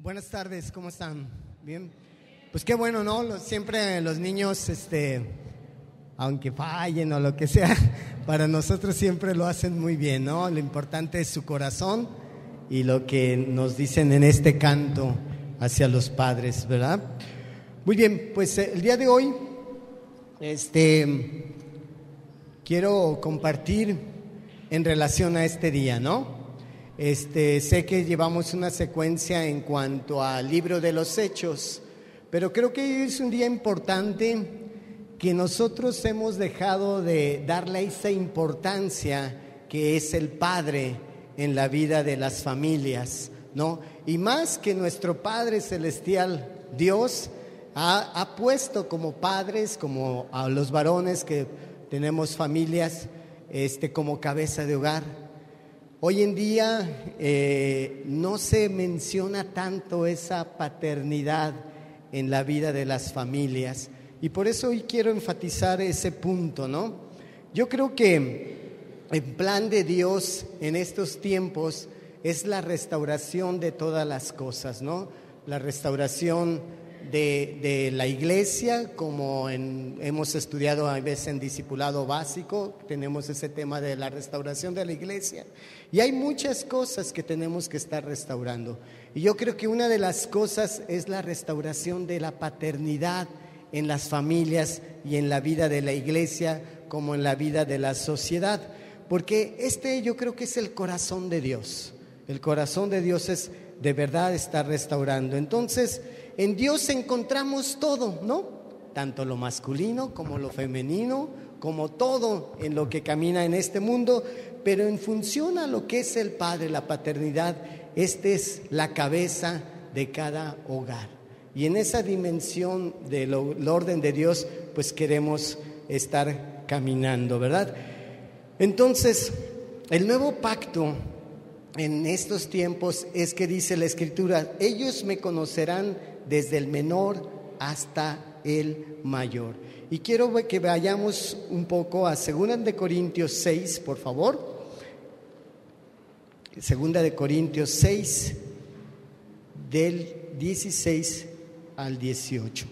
Buenas tardes, ¿cómo están? ¿Bien? Pues qué bueno, ¿no? Siempre los niños, aunque fallen o lo que sea, para nosotros siempre lo hacen muy bien, ¿no? Lo importante es su corazón y lo que nos dicen en este canto hacia los padres, ¿verdad? Muy bien, pues el día de hoy, quiero compartir en relación a este día, ¿no? Sé que llevamos una secuencia en cuanto al libro de los Hechos, pero creo que hoy es un día importante que nosotros hemos dejado de darle esa importancia que es el Padre en la vida de las familias, ¿no? Y más que nuestro Padre Celestial, Dios, ha puesto como padres, como a los varones que tenemos familias, como cabeza de hogar. Hoy en día no se menciona tanto esa paternidad en la vida de las familias y por eso hoy quiero enfatizar ese punto, ¿no? Yo creo que el plan de Dios en estos tiempos es la restauración de todas las cosas, ¿no? La restauración de la iglesia, como hemos estudiado a veces en discipulado básico, tenemos ese tema de la restauración de la iglesia y hay muchas cosas que tenemos que estar restaurando y yo creo que una de las cosas es la restauración de la paternidad en las familias y en la vida de la iglesia como en la vida de la sociedad, porque yo creo que es el corazón de Dios. El corazón de Dios es de verdad estar restaurando. Entonces, en Dios encontramos todo, ¿no? Tanto lo masculino como lo femenino, como todo en lo que camina en este mundo, pero en función a lo que es el Padre, la paternidad, es la cabeza de cada hogar. Y en esa dimensión del orden de Dios, pues queremos estar caminando, ¿verdad? Entonces, el nuevo pacto en estos tiempos es que dice la Escritura: ellos me conocerán desde el menor hasta el mayor. Y quiero que vayamos un poco a 2 de Corintios 6, por favor. 2 de Corintios 6, del 16 al 18.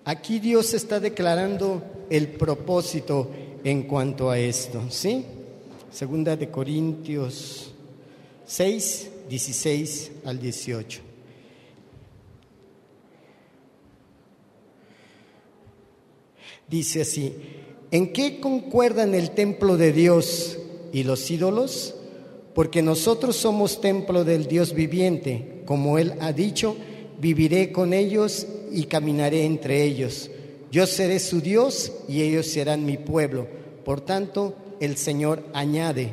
Aquí Dios está declarando el propósito en cuanto a esto, ¿sí? 2 de Corintios 6, 16 al 18. Dice así: ¿en qué concuerdan el templo de Dios y los ídolos? Porque nosotros somos templo del Dios viviente, como Él ha dicho: viviré con ellos y caminaré entre ellos. Yo seré su Dios y ellos serán mi pueblo. Por tanto, el Señor añade: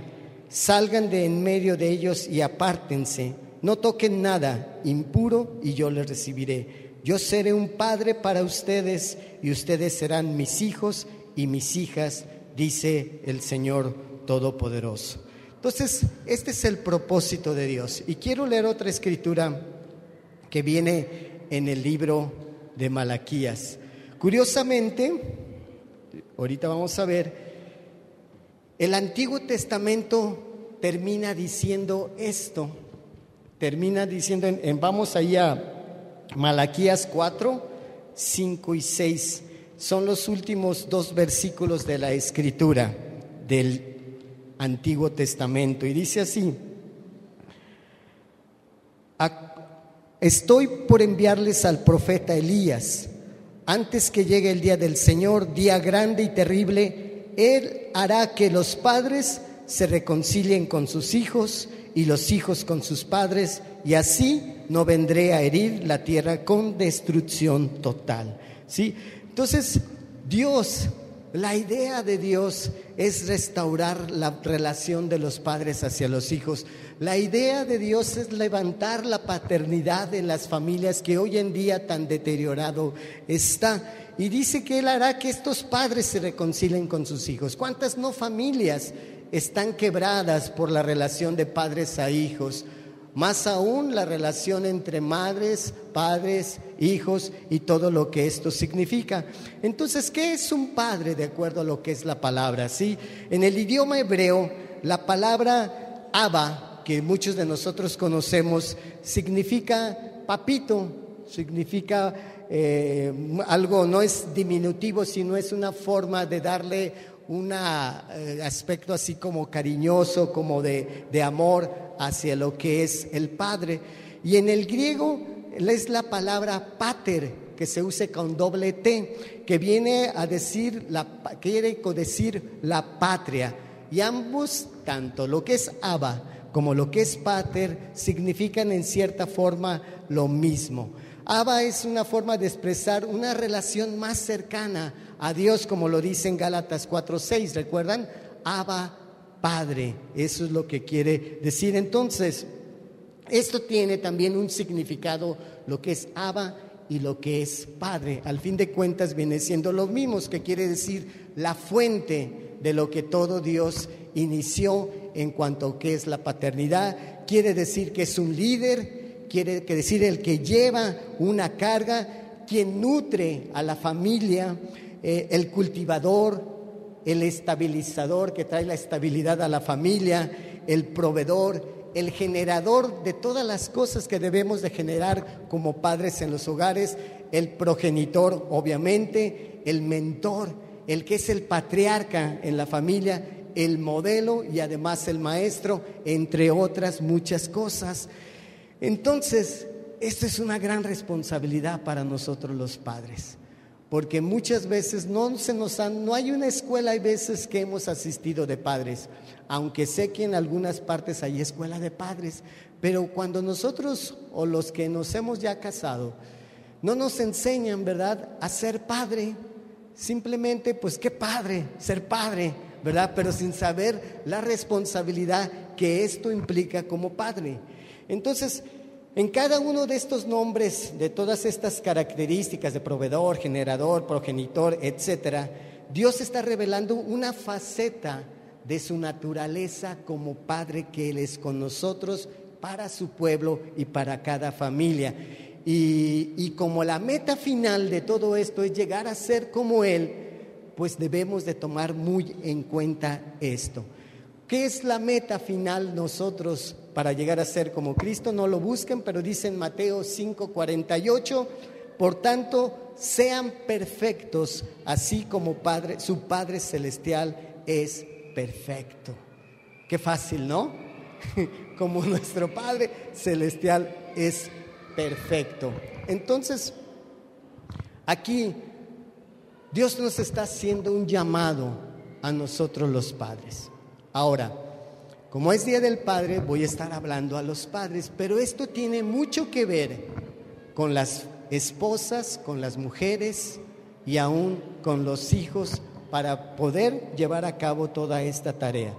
salgan de en medio de ellos y apártense, no toquen nada impuro y yo les recibiré. Yo seré un padre para ustedes y ustedes serán mis hijos y mis hijas, dice el Señor Todopoderoso. Entonces, este es el propósito de Dios. Y quiero leer otra escritura que viene en el libro de Malaquías. Curiosamente, ahorita vamos a ver, el Antiguo Testamento termina diciendo esto, vamos ahí a Malaquías 4, 5 y 6, son los últimos 2 versículos de la Escritura del Antiguo Testamento, y dice así: estoy por enviarles al profeta Elías, antes que llegue el día del Señor, día grande y terrible. Él hará que los padres se reconcilien con sus hijos y los hijos con sus padres, y así no vendré a herir la tierra con destrucción total. ¿Sí? Entonces, la idea de Dios es restaurar la relación de los padres hacia los hijos. La idea de Dios es levantar la paternidad en las familias que hoy en día tan deteriorado está. Y dice que Él hará que estos padres se reconcilien con sus hijos. ¿Cuántas no familias están quebradas por la relación de padres a hijos? Más aún la relación entre madres, padres, hijos y todo lo que esto significa. Entonces, ¿qué es un padre de acuerdo a lo que es la palabra? ¿Sí? En el idioma hebreo, la palabra Abba, que muchos de nosotros conocemos, significa papito, significa algo, no es diminutivo, sino es una forma de darle un aspecto así como cariñoso, como de amor hacia lo que es el padre. Y en el griego es la palabra pater, que se usa con doble T, que viene a decir, quiere decir la patria. Y ambos, tanto lo que es Abba como lo que es pater, significan en cierta forma lo mismo. Abba es una forma de expresar una relación más cercana a Dios, como lo dice en Gálatas 4:6, ¿recuerdan? Abba, Padre, eso es lo que quiere decir. Entonces, esto tiene también un significado, lo que es Abba y lo que es Padre. Al fin de cuentas viene siendo lo mismo, que quiere decir la fuente de lo que todo Dios inició en cuanto a que es la paternidad. Quiere decir que es un líder, quiere decir el que lleva una carga, quien nutre a la familia, el cultivador, el estabilizador que trae la estabilidad a la familia, el proveedor, el generador de todas las cosas que debemos de generar como padres en los hogares, el progenitor, obviamente, el mentor, el que es el patriarca en la familia, el modelo y además el maestro, entre otras muchas cosas. Entonces, esto es una gran responsabilidad para nosotros los padres, porque muchas veces no hay una escuela, hay veces que hemos asistido de padres, aunque sé que en algunas partes hay escuela de padres, pero cuando nosotros o los que nos hemos ya casado, no nos enseñan, ¿verdad?, a ser padre. Simplemente, pues qué padre, ser padre, ¿verdad?, pero sin saber la responsabilidad que esto implica como padre. Entonces, en cada uno de estos nombres, de todas estas características de proveedor, generador, progenitor, etcétera, Dios está revelando una faceta de su naturaleza como Padre que Él es con nosotros, para su pueblo y para cada familia. Y como la meta final de todo esto es llegar a ser como Él, pues debemos de tomar muy en cuenta esto. ¿Qué es la meta final nosotros para llegar a ser como Cristo? No lo busquen, pero dice en Mateo 5:48, por tanto, sean perfectos, así como su Padre Celestial es perfecto. Qué fácil, ¿no? Como nuestro Padre Celestial es perfecto. Entonces, aquí Dios nos está haciendo un llamado a nosotros los padres. Ahora, como es Día del Padre, voy a estar hablando a los padres, pero esto tiene mucho que ver con las esposas, con las mujeres y aún con los hijos para poder llevar a cabo toda esta tarea.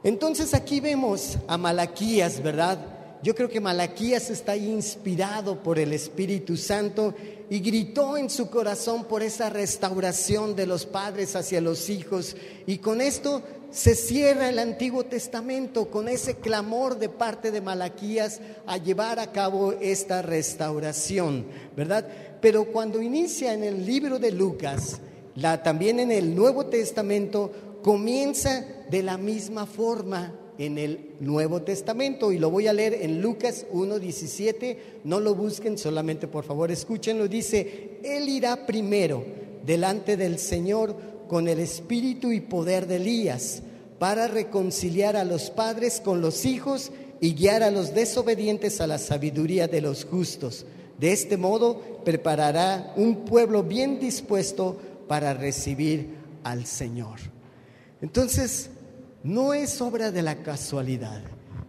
Entonces aquí vemos a Malaquías, ¿verdad? Yo creo que Malaquías está inspirado por el Espíritu Santo y gritó en su corazón por esa restauración de los padres hacia los hijos, y con esto se cierra el Antiguo Testamento, con ese clamor de parte de Malaquías a llevar a cabo esta restauración, ¿verdad? Pero cuando inicia en el libro de Lucas, también en el Nuevo Testamento, comienza de la misma forma en el Nuevo Testamento, y lo voy a leer en Lucas 1:17, no lo busquen, solamente por favor escúchenlo. Dice: Él irá primero delante del Señor con el espíritu y poder de Elías, para reconciliar a los padres con los hijos y guiar a los desobedientes a la sabiduría de los justos. De este modo preparará un pueblo bien dispuesto para recibir al Señor. Entonces, no es obra de la casualidad.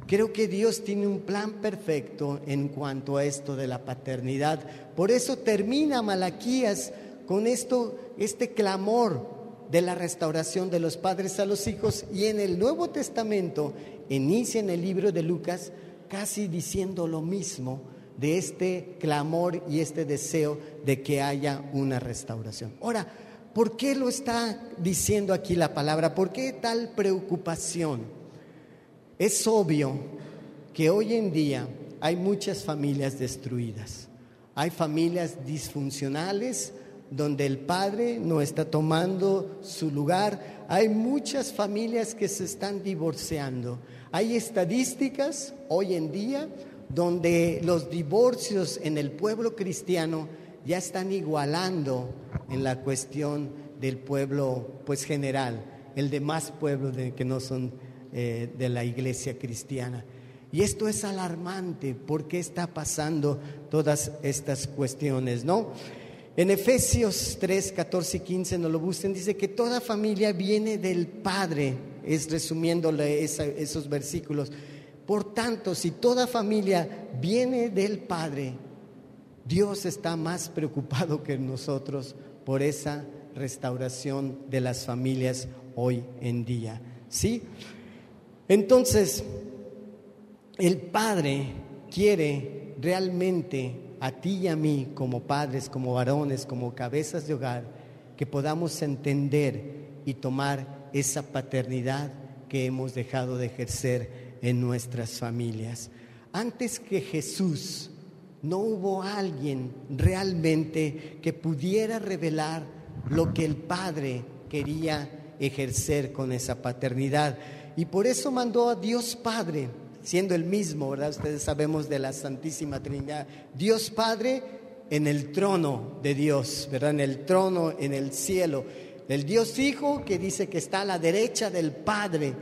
Creo que Dios tiene un plan perfecto en cuanto a esto de la paternidad. Por eso termina Malaquías con este clamor de la restauración de los padres a los hijos, y en el Nuevo Testamento inicia en el libro de Lucas casi diciendo lo mismo, de este clamor y este deseo de que haya una restauración. Ahora, ¿por qué lo está diciendo aquí la palabra? ¿Por qué tal preocupación? Es obvio que hoy en día hay muchas familias destruidas. Hay familias disfuncionales donde el padre no está tomando su lugar. Hay muchas familias que se están divorciando. Hay estadísticas hoy en día donde los divorcios en el pueblo cristiano ya están igualando en la cuestión del pueblo pues general, el demás pueblos que no son de la iglesia cristiana. Y esto es alarmante. ¿Por qué está pasando todas estas cuestiones, no? En Efesios 3, 14 y 15, no lo busquen, dice que toda familia viene del Padre, es resumiéndole esos versículos. Por tanto, si toda familia viene del Padre, Dios está más preocupado que nosotros por esa restauración de las familias hoy en día, ¿sí? Entonces, el Padre quiere realmente a ti y a mí, como padres, como varones, como cabezas de hogar, que podamos entender y tomar esa paternidad que hemos dejado de ejercer en nuestras familias. Antes que Jesús, no hubo alguien realmente que pudiera revelar lo que el Padre quería ejercer con esa paternidad. Y por eso mandó a Dios Padre, siendo el mismo, ¿verdad? Ustedes sabemos de la Santísima Trinidad. Dios Padre en el trono de Dios, ¿verdad? En el trono, en el cielo. El Dios Hijo que dice que está a la derecha del Padre,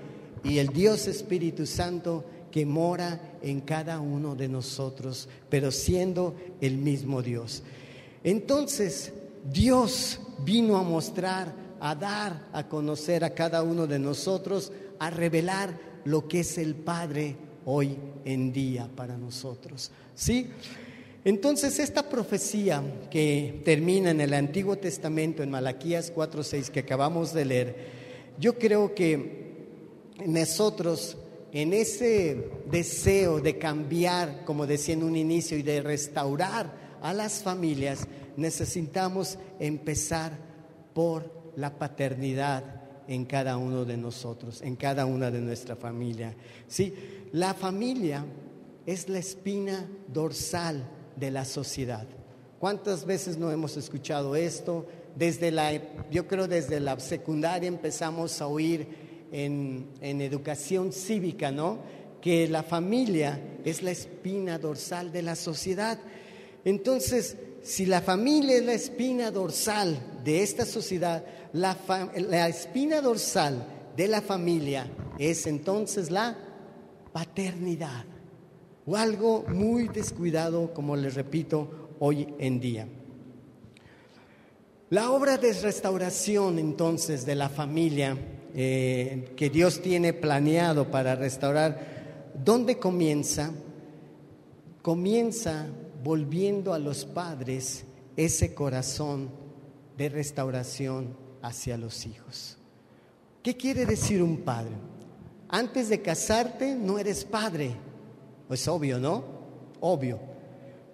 y el Dios Espíritu Santo que mora en cada uno de nosotros, pero siendo el mismo Dios. Entonces, Dios vino a mostrar, a dar a conocer a cada uno de nosotros, a revelar lo que es el Padre hoy en día para nosotros, ¿sí? Entonces, esta profecía que termina en el Antiguo Testamento, en Malaquías 4:6, que acabamos de leer, yo creo que nosotros, en ese deseo de cambiar, como decía en un inicio, y de restaurar a las familias, necesitamos empezar por la paternidad en cada uno de nosotros, en cada una de nuestra familia, ¿sí? La familia es la espina dorsal de la sociedad. ¿Cuántas veces no hemos escuchado esto? Yo creo desde la secundaria empezamos a oír en educación cívica, ¿no? Que la familia es la espina dorsal de la sociedad. Entonces, si la familia es la espina dorsal de esta sociedad, la espina dorsal de la familia es entonces la paternidad, o algo muy descuidado, como les repito, hoy en día. La obra de restauración entonces de la familia que Dios tiene planeado para restaurar, ¿dónde comienza? Comienza volviendo a los padres ese corazón de restauración hacia los hijos. ¿Qué quiere decir un padre? Antes de casarte no eres padre, es obvio, ¿no? Obvio.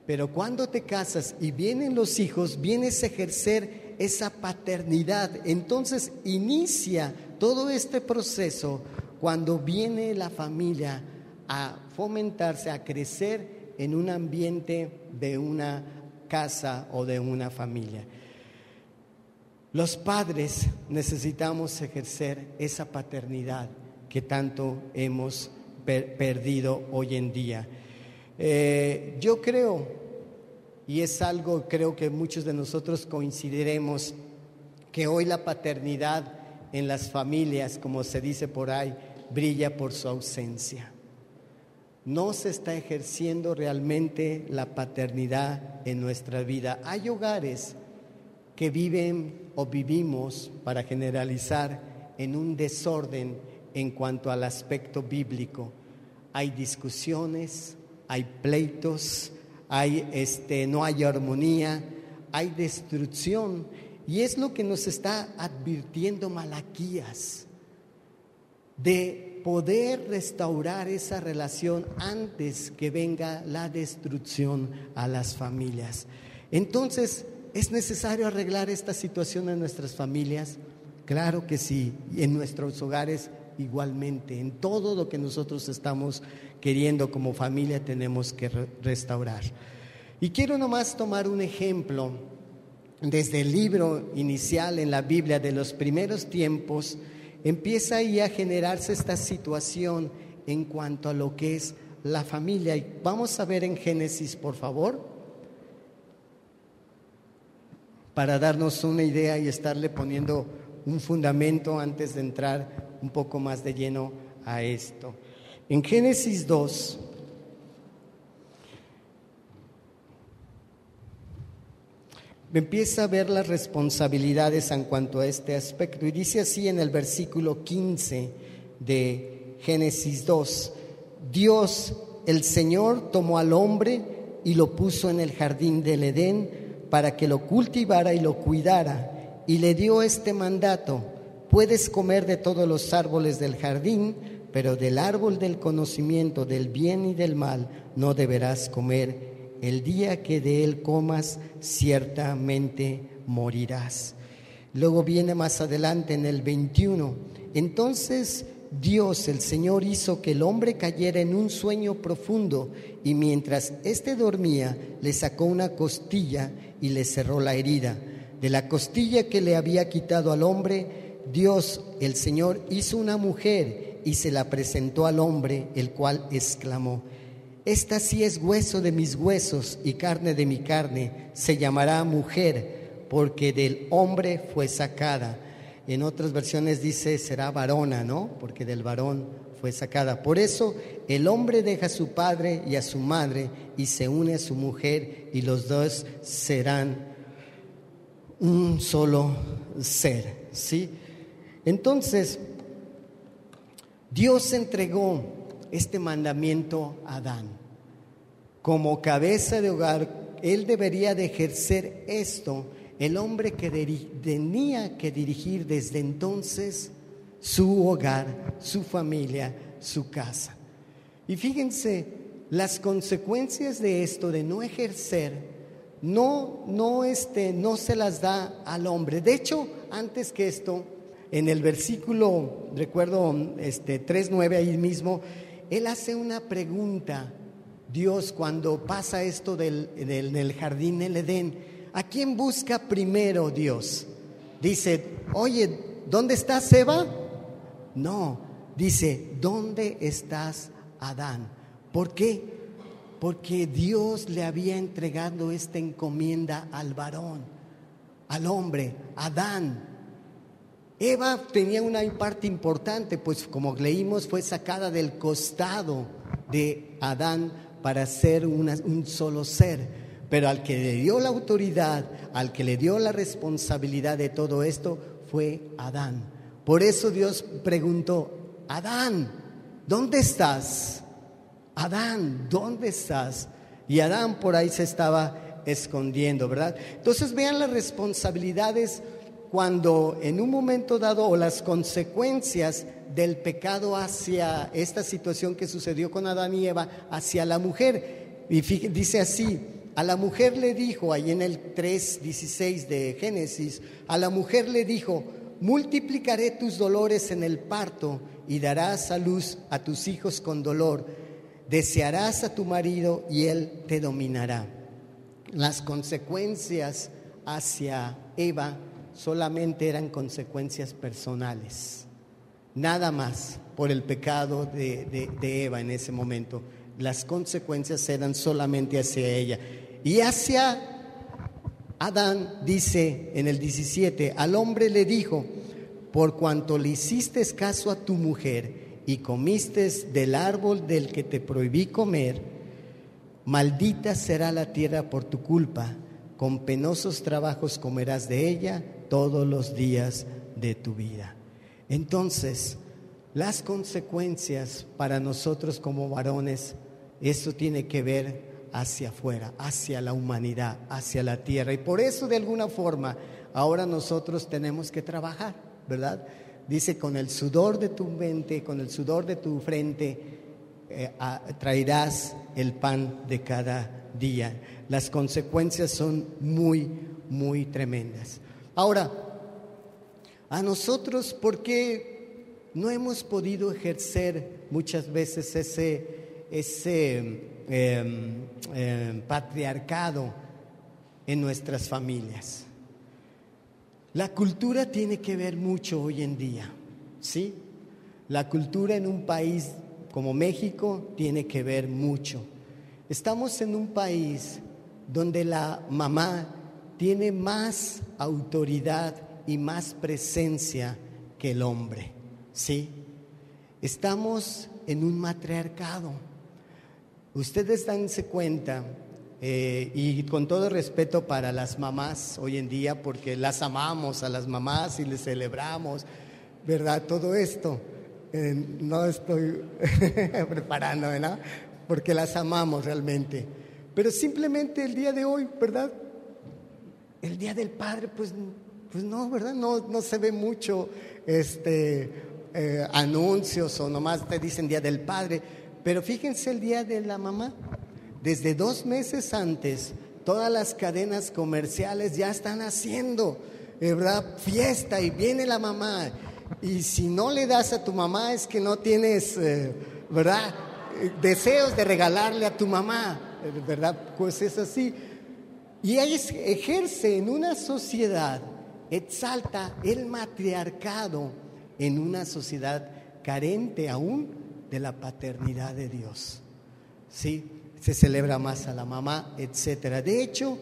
Pero cuando te casas y vienen los hijos, vienes a ejercer esa paternidad. Entonces inicia todo este proceso cuando viene la familia a fomentarse, a crecer en un ambiente de una casa o de una familia. Los padres necesitamos ejercer esa paternidad que tanto hemos perdido hoy en día. Yo creo, y es algo, creo que muchos de nosotros coincidiremos, que hoy la paternidad en las familias, como se dice por ahí, brilla por su ausencia. No se está ejerciendo realmente la paternidad en nuestra vida. Hay hogares que viven o vivimos, para generalizar, en un desorden en cuanto al aspecto bíblico. Hay discusiones, hay pleitos, no hay armonía, hay destrucción, y es lo que nos está advirtiendo Malaquías, de poder restaurar esa relación antes que venga la destrucción a las familias. Entonces, ¿es necesario arreglar esta situación en nuestras familias? Claro que sí, y en nuestros hogares igualmente. En todo lo que nosotros estamos queriendo como familia tenemos que restaurar. Y quiero nomás tomar un ejemplo desde el libro inicial en la Biblia de los primeros tiempos. Empieza ahí a generarse esta situación en cuanto a lo que es la familia. Y vamos a ver en Génesis, por favor, para darnos una idea y estarle poniendo un fundamento antes de entrar un poco más de lleno a esto. En Génesis 2, empieza a ver las responsabilidades en cuanto a este aspecto. Y dice así en el versículo 15 de Génesis 2: Dios, el Señor, tomó al hombre y lo puso en el jardín del Edén para que lo cultivara y lo cuidara. Y le dio este mandato: puedes comer de todos los árboles del jardín, pero del árbol del conocimiento del bien y del mal no deberás comer. El día que de él comas, ciertamente morirás. Luego viene más adelante en el 21. Entonces Dios, el Señor, hizo que el hombre cayera en un sueño profundo, y mientras éste dormía, le sacó una costilla y le cerró la herida. De la costilla que le había quitado al hombre, Dios, el Señor, hizo una mujer y se la presentó al hombre, el cual exclamó: esta sí es hueso de mis huesos y carne de mi carne, se llamará mujer, porque del hombre fue sacada. En otras versiones dice será varona, ¿no? Porque del varón fue sacada. Por eso el hombre deja a su padre y a su madre y se une a su mujer, y los dos serán un solo ser, ¿sí? Entonces, Dios entregó este mandamiento a Adán. Como cabeza de hogar, él debería de ejercer esto, el hombre que tenía que dirigir desde entonces su hogar, su familia, su casa. Y fíjense, las consecuencias de esto, de no ejercer, no se las da al hombre. De hecho, antes que esto, en el versículo, recuerdo 3:9 ahí mismo, él hace una pregunta, Dios, cuando pasa esto del jardín del Edén: ¿a quién busca primero Dios? Dice: oye, ¿dónde estás, Eva? No, dice: ¿dónde estás, Adán? ¿Por qué? Porque Dios le había entregado esta encomienda al varón, al hombre, Adán. Eva tenía una parte importante, pues como leímos, fue sacada del costado de Adán para ser un solo ser. Pero al que le dio la autoridad, al que le dio la responsabilidad de todo esto, fue Adán. Por eso Dios preguntó: Adán, ¿dónde estás? Adán, ¿dónde estás? Y Adán por ahí se estaba escondiendo, ¿verdad? Entonces vean las responsabilidades cuando en un momento dado, o las consecuencias del pecado hacia esta situación que sucedió con Adán y Eva, hacia la mujer. Y dice así: a la mujer le dijo, ahí en el 3:16 de Génesis, a la mujer le dijo: multiplicaré tus dolores en el parto y darás a luz a tus hijos con dolor. Desearás a tu marido y él te dominará. Las consecuencias hacia Eva solamente eran consecuencias personales, nada más, por el pecado de Eva en ese momento. Las consecuencias eran solamente hacia ella. Y hacia Adán, dice en el 17, al hombre le dijo: por cuanto le hiciste caso a tu mujer y comiste del árbol del que te prohibí comer, maldita será la tierra por tu culpa, con penosos trabajos comerás de ella todos los días de tu vida. Entonces, las consecuencias para nosotros como varones, esto tiene que ver hacia afuera, hacia la humanidad, hacia la tierra. Y por eso, de alguna forma, ahora nosotros tenemos que trabajar, ¿verdad? Dice: con el sudor de tu mente, con el sudor de tu frente, traerás el pan de cada día. Las consecuencias son muy, muy tremendas. Ahora, a nosotros, ¿por qué no hemos podido ejercer muchas veces ese patriarcado en nuestras familias. La cultura tiene que ver mucho hoy en día, ¿sí? La cultura en un país como México tiene que ver mucho. Estamos en un país donde la mamá tiene más autoridad y más presencia que el hombre, ¿sí? Estamos en un matriarcado. Ustedes danse cuenta, y con todo respeto para las mamás hoy en día, porque las amamos a las mamás y les celebramos, ¿verdad? Todo esto, no estoy preparándome, ¿no? Porque las amamos realmente. Pero simplemente el día de hoy, ¿verdad? El Día del Padre, pues no, ¿verdad? No se ve mucho anuncios o nomás te dicen Día del Padre. Pero fíjense el Día de la Mamá. Desde 2 meses antes, todas las cadenas comerciales ya están haciendo, ¿verdad?, fiesta, y viene la mamá. Y si no le das a tu mamá es que no tienes, ¿verdad?, deseos de regalarle a tu mamá, ¿verdad? Pues es así. Y ella ejerce en una sociedad, exalta el matriarcado en una sociedad carente aún de la paternidad de Dios, ¿sí? Se celebra más a la mamá, etcétera. De hecho,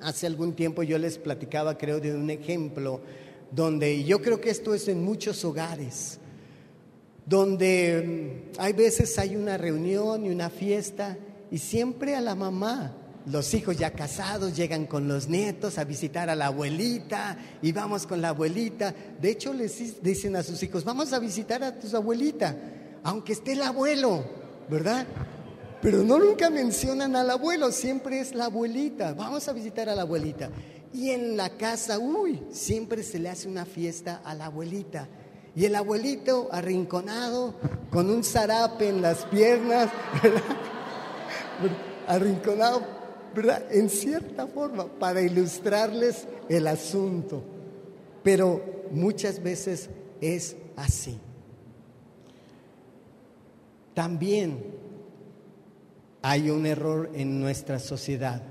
hace algún tiempo yo les platicaba, creo, de un ejemplo donde, y yo creo que esto es en muchos hogares, donde hay veces hay una reunión y una fiesta y siempre a la mamá, los hijos ya casados llegan con los nietos a visitar a la abuelita y vamos con la abuelita. De hecho, les dicen a sus hijos, vamos a visitar a tu abuelita, aunque esté el abuelo, ¿verdad? Pero no nunca mencionan al abuelo, siempre es la abuelita, vamos a visitar a la abuelita. Y en la casa, siempre se le hace una fiesta a la abuelita. Y el abuelito arrinconado, con un zarape en las piernas, ¿verdad? Arrinconado, ¿verdad? En cierta forma, para ilustrarles el asunto. Pero muchas veces es así. También hay un error en nuestra sociedad.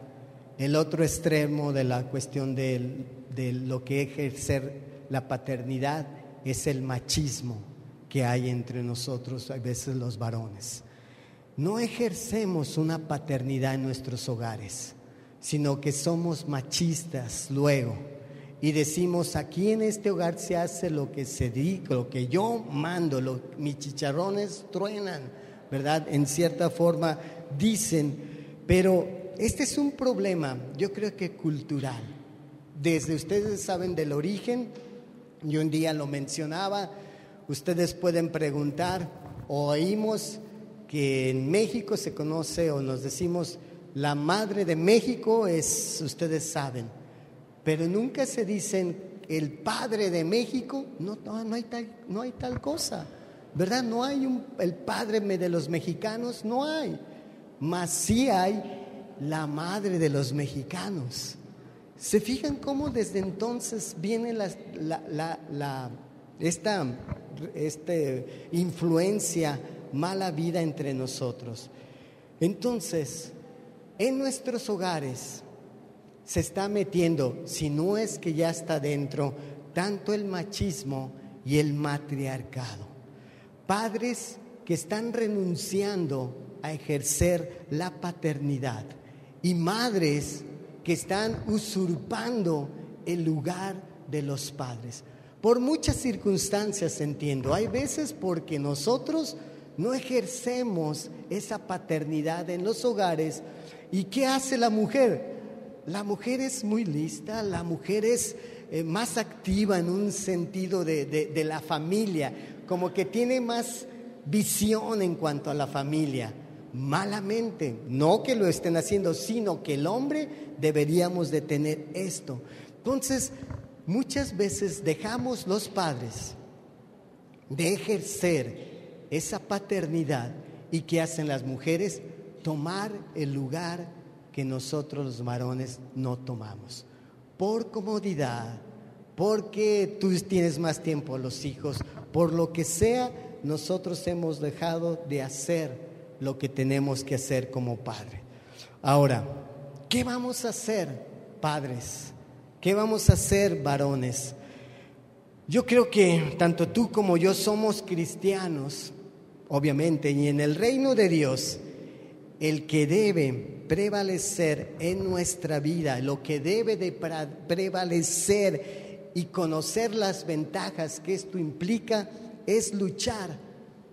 El otro extremo de la cuestión de lo que ejercer la paternidad es el machismo que hay entre nosotros, a veces los varones. No ejercemos una paternidad en nuestros hogares, sino que somos machistas luego y decimos, aquí en este hogar se hace lo que se dice, lo que yo mando, mis chicharrones truenan, ¿verdad? En cierta forma dicen, pero este es un problema, yo creo que cultural. Desde ustedes saben del origen, yo un día lo mencionaba, ustedes pueden preguntar, oímos que en México se conoce o nos decimos, la madre de México es, ustedes saben, pero nunca se dicen el padre de México, no hay tal cosa, ¿verdad? No hay el padre de los mexicanos, no hay, mas sí hay la madre de los mexicanos. ¿Se fijan cómo desde entonces viene esta influencia mala vida entre nosotros? Entonces, en nuestros hogares se está metiendo, si no es que ya está dentro, tanto el machismo y el matriarcado. Padres que están renunciando a ejercer la paternidad y madres que están usurpando el lugar de los padres. Por muchas circunstancias, entiendo. Hay veces porque nosotros no ejercemos esa paternidad en los hogares. ¿Y qué hace la mujer? La mujer es muy lista, la mujer es más activa en un sentido de la familia, como que tiene más visión en cuanto a la familia. Malamente, no que lo estén haciendo, sino que el hombre deberíamos de tener esto. Entonces, muchas veces dejamos los padres de ejercer esa paternidad. ¿Y qué hacen las mujeres? Tomar el lugar que nosotros los varones no tomamos. Por comodidad, porque tú tienes más tiempo a los hijos, Por lo que sea, nosotros hemos dejado de hacer lo que tenemos que hacer como padre. Ahora, ¿qué vamos a hacer, padres? ¿Qué vamos a hacer, varones? Yo creo que tanto tú como yo somos cristianos, obviamente, y en el reino de Dios, el que debe prevalecer en nuestra vida, lo que debe de prevalecer y conocer las ventajas que esto implica, es luchar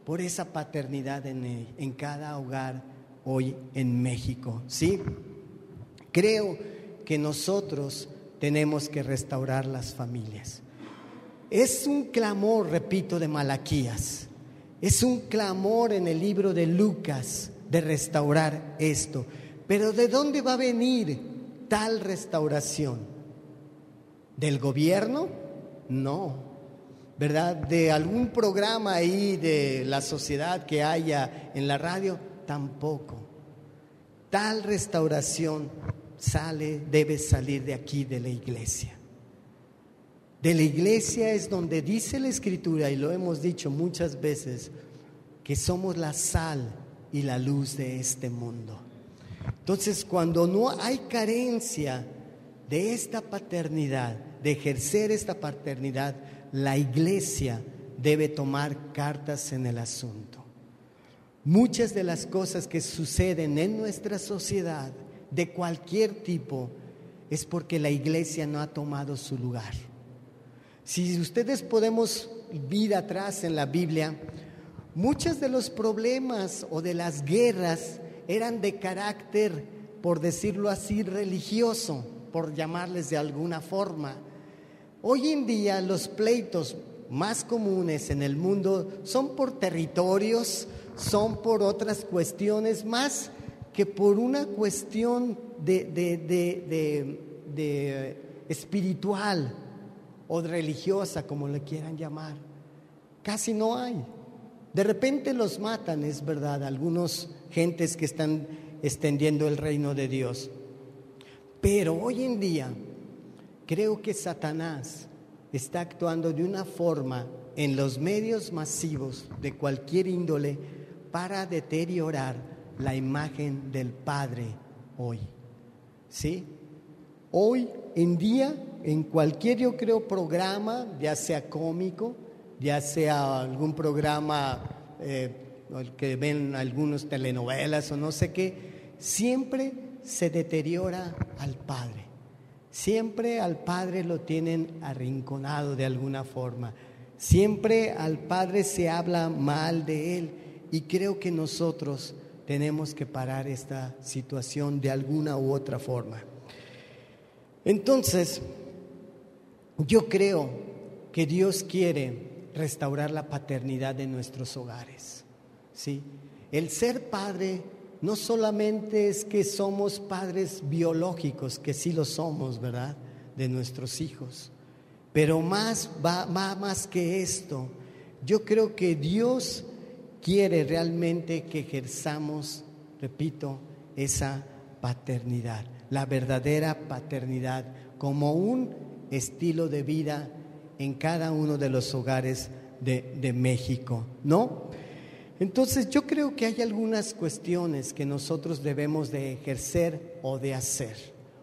por esa paternidad en cada hogar hoy en México, ¿sí? Creo que nosotros tenemos que restaurar las familias. Es un clamor, repito, de Malaquías. Es un clamor en el libro de Lucas de restaurar esto. Pero ¿de dónde va a venir tal restauración? ¿Del gobierno? No. ¿Verdad? ¿De algún programa ahí de la sociedad que haya en la radio? Tampoco. Tal restauración debe salir de aquí, de la iglesia. De la iglesia es donde dice la Escritura, y lo hemos dicho muchas veces, que somos la sal y la luz de este mundo. Entonces, cuando no hay carencia de esta paternidad, de ejercer esta paternidad, la iglesia debe tomar cartas en el asunto. Muchas de las cosas que suceden en nuestra sociedad, de cualquier tipo, es porque la iglesia no ha tomado su lugar. Si ustedes podemos ir atrás en la Biblia, muchos de los problemas o de las guerras eran de carácter, por decirlo así, religioso, por llamarles de alguna forma. Hoy en día los pleitos más comunes en el mundo son por territorios, son por otras cuestiones más que por una cuestión de espiritual o religiosa, como le quieran llamar. Casi no hay. De repente los matan, es verdad, algunos gentes que están extendiendo el reino de Dios. Pero hoy en día creo que Satanás está actuando de una forma en los medios masivos de cualquier índole para deteriorar la imagen del Padre hoy. ¿Sí? Hoy en día, en cualquier, yo creo, programa, ya sea cómico, ya sea algún programa que ven algunos telenovelas o no sé qué, siempre se deteriora al Padre. Siempre al Padre lo tienen arrinconado de alguna forma. Siempre al Padre se habla mal de Él, y creo que nosotros tenemos que parar esta situación de alguna u otra forma. Entonces, yo creo que Dios quiere restaurar la paternidad de nuestros hogares, ¿sí? El ser padre no solamente es que somos padres biológicos, que sí lo somos, ¿verdad?, de nuestros hijos, pero va más que esto. Yo creo que Dios quiere realmente que ejerzamos, repito, esa paternidad, la verdadera paternidad, como un estilo de vida en cada uno de los hogares de México, ¿no? Entonces yo creo que hay algunas cuestiones que nosotros debemos de ejercer o de hacer,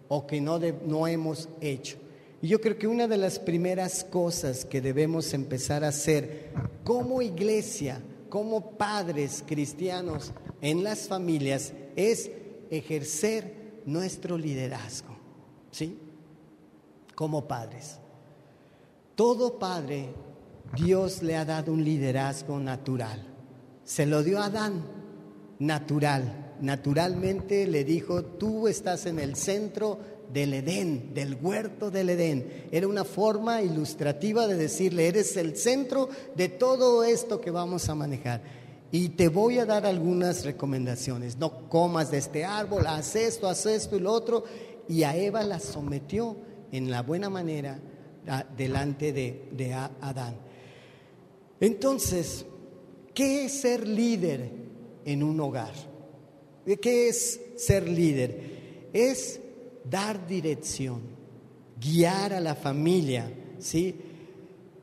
o que no hemos hecho. Y yo creo que una de las primeras cosas que debemos empezar a hacer como iglesia, como padres cristianos en las familias, es ejercer nuestro liderazgo, ¿sí? Como padres. Todo padre, Dios le ha dado un liderazgo natural. Se lo dio a Adán, naturalmente le dijo: tú estás en el centro del Edén, del huerto del Edén. Era una forma ilustrativa de decirle: eres el centro de todo esto que vamos a manejar, y te voy a dar algunas recomendaciones. No comas de este árbol, haz esto y lo otro. Y a Eva la sometió en la buena manera delante de Adán. Entonces, ¿qué es ser líder en un hogar? ¿Qué es ser líder? Es dar dirección, guiar a la familia, ¿sí?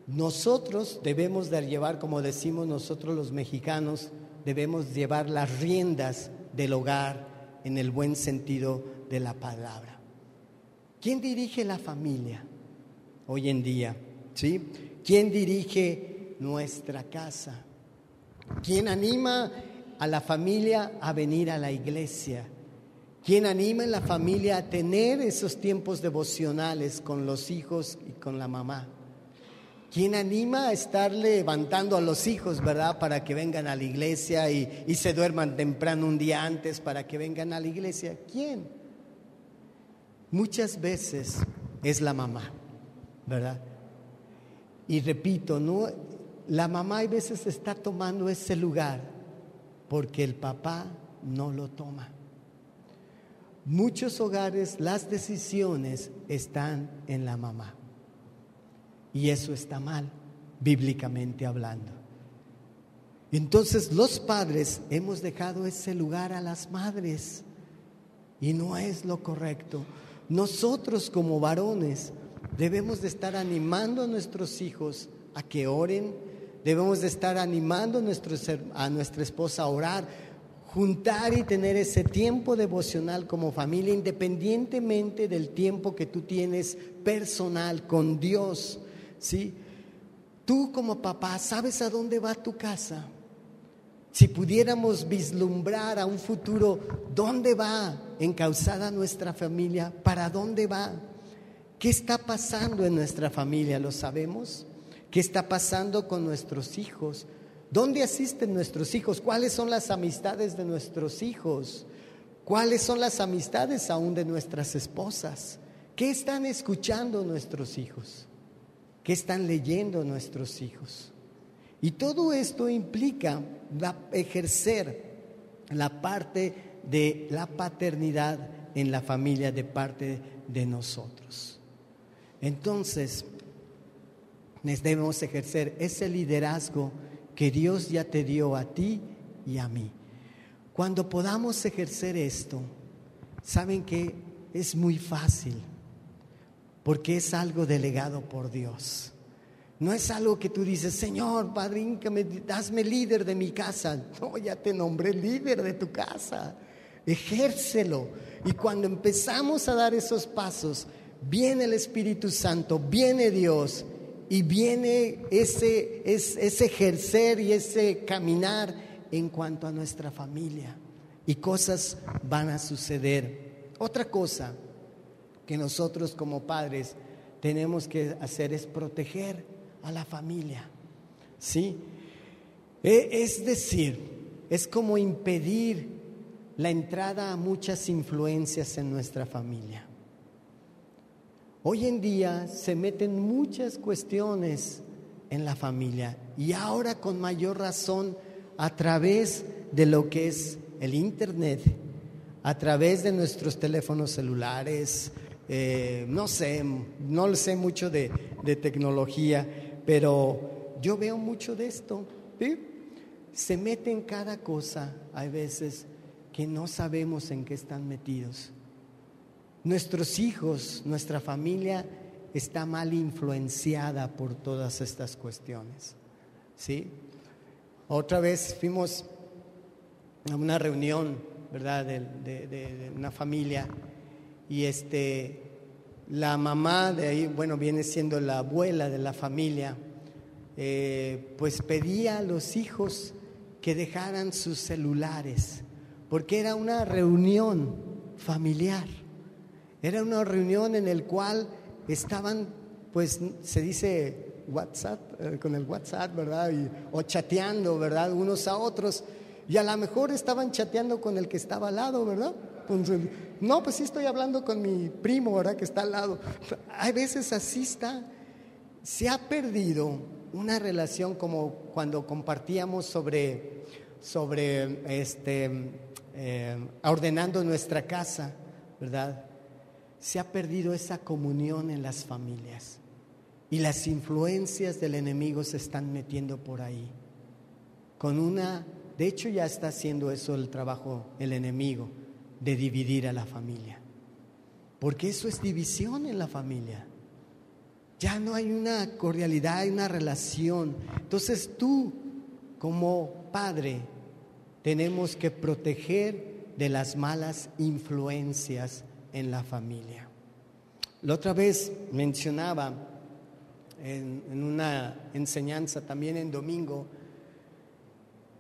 Nosotros debemos de llevar, como decimos nosotros los mexicanos, debemos llevar las riendas del hogar en el buen sentido de la palabra. ¿Quién dirige la familia hoy en día? ¿Sí? ¿Quién dirige nuestra casa? ¿Quién anima a la familia a venir a la iglesia? ¿Quién anima a la familia a tener esos tiempos devocionales con los hijos y con la mamá? ¿Quién anima a estar levantando a los hijos, verdad, para que vengan a la iglesia y se duerman temprano un día antes para que vengan a la iglesia? ¿Quién? Muchas veces es la mamá, ¿verdad? Y repito, no, la mamá a veces está tomando ese lugar porque el papá no lo toma. Muchos hogares, las decisiones están en la mamá. Y eso está mal, bíblicamente hablando. Entonces los padres hemos dejado ese lugar a las madres y no es lo correcto. Nosotros como varones debemos de estar animando a nuestros hijos a que oren, debemos de estar animando a nuestra esposa a orar, juntar y tener ese tiempo devocional como familia, independientemente del tiempo que tú tienes personal con Dios. ¿Sí? Tú como papá sabes a dónde va tu casa. Si pudiéramos vislumbrar a un futuro, ¿dónde va encauzada nuestra familia? ¿Para dónde va? ¿Qué está pasando en nuestra familia? ¿Lo sabemos? ¿Qué está pasando con nuestros hijos? ¿Dónde asisten nuestros hijos? ¿Cuáles son las amistades de nuestros hijos? ¿Cuáles son las amistades aún de nuestras esposas? ¿Qué están escuchando nuestros hijos? ¿Qué están leyendo nuestros hijos? Y todo esto implica ejercer la parte de la paternidad en la familia de parte de nosotros. Entonces, debemos ejercer ese liderazgo que Dios ya te dio a ti y a mí. Cuando podamos ejercer esto, saben que es muy fácil. Porque es algo delegado por Dios. No es algo que tú dices, Señor, Padre, hazme líder de mi casa. No, ya te nombré líder de tu casa. Ejércelo. Y cuando empezamos a dar esos pasos, viene el Espíritu Santo, viene Dios y viene ese ejercer y ese caminar en cuanto a nuestra familia. Y cosas van a suceder. Otra cosa que nosotros como padres tenemos que hacer es proteger a la familia, ¿sí? Es decir, es como impedir la entrada a muchas influencias en nuestra familia. Hoy en día se meten muchas cuestiones en la familia y ahora con mayor razón a través de lo que es el internet, a través de nuestros teléfonos celulares. No sé mucho de tecnología, pero yo veo mucho de esto, ¿sí? Se mete en cada cosa, hay veces que no sabemos en qué están metidos. Nuestros hijos, nuestra familia está mal influenciada por todas estas cuestiones, ¿sí? Otra vez fuimos a una reunión, ¿verdad?, de una familia. Y la mamá de ahí, bueno, viene siendo la abuela de la familia, pues pedía a los hijos que dejaran sus celulares, porque era una reunión familiar, era una reunión en el cual estaban, pues se dice WhatsApp, con el WhatsApp, ¿verdad? O chateando, ¿verdad? Unos a otros, y a lo mejor estaban chateando con el que estaba al lado, ¿verdad? No, pues sí estoy hablando con mi primo, ¿verdad?, que está al lado. Hay veces así está. Se ha perdido una relación como cuando compartíamos sobre ordenando nuestra casa, ¿verdad? Se ha perdido esa comunión en las familias y las influencias del enemigo se están metiendo por ahí. De hecho ya está haciendo eso el trabajo, el enemigo, de dividir a la familia, porque eso es división en la familia. Ya no hay una cordialidad, hay una relación. Entonces tú, como padre, tenemos que proteger de las malas influencias en la familia. La otra vez mencionaba en una enseñanza también en domingo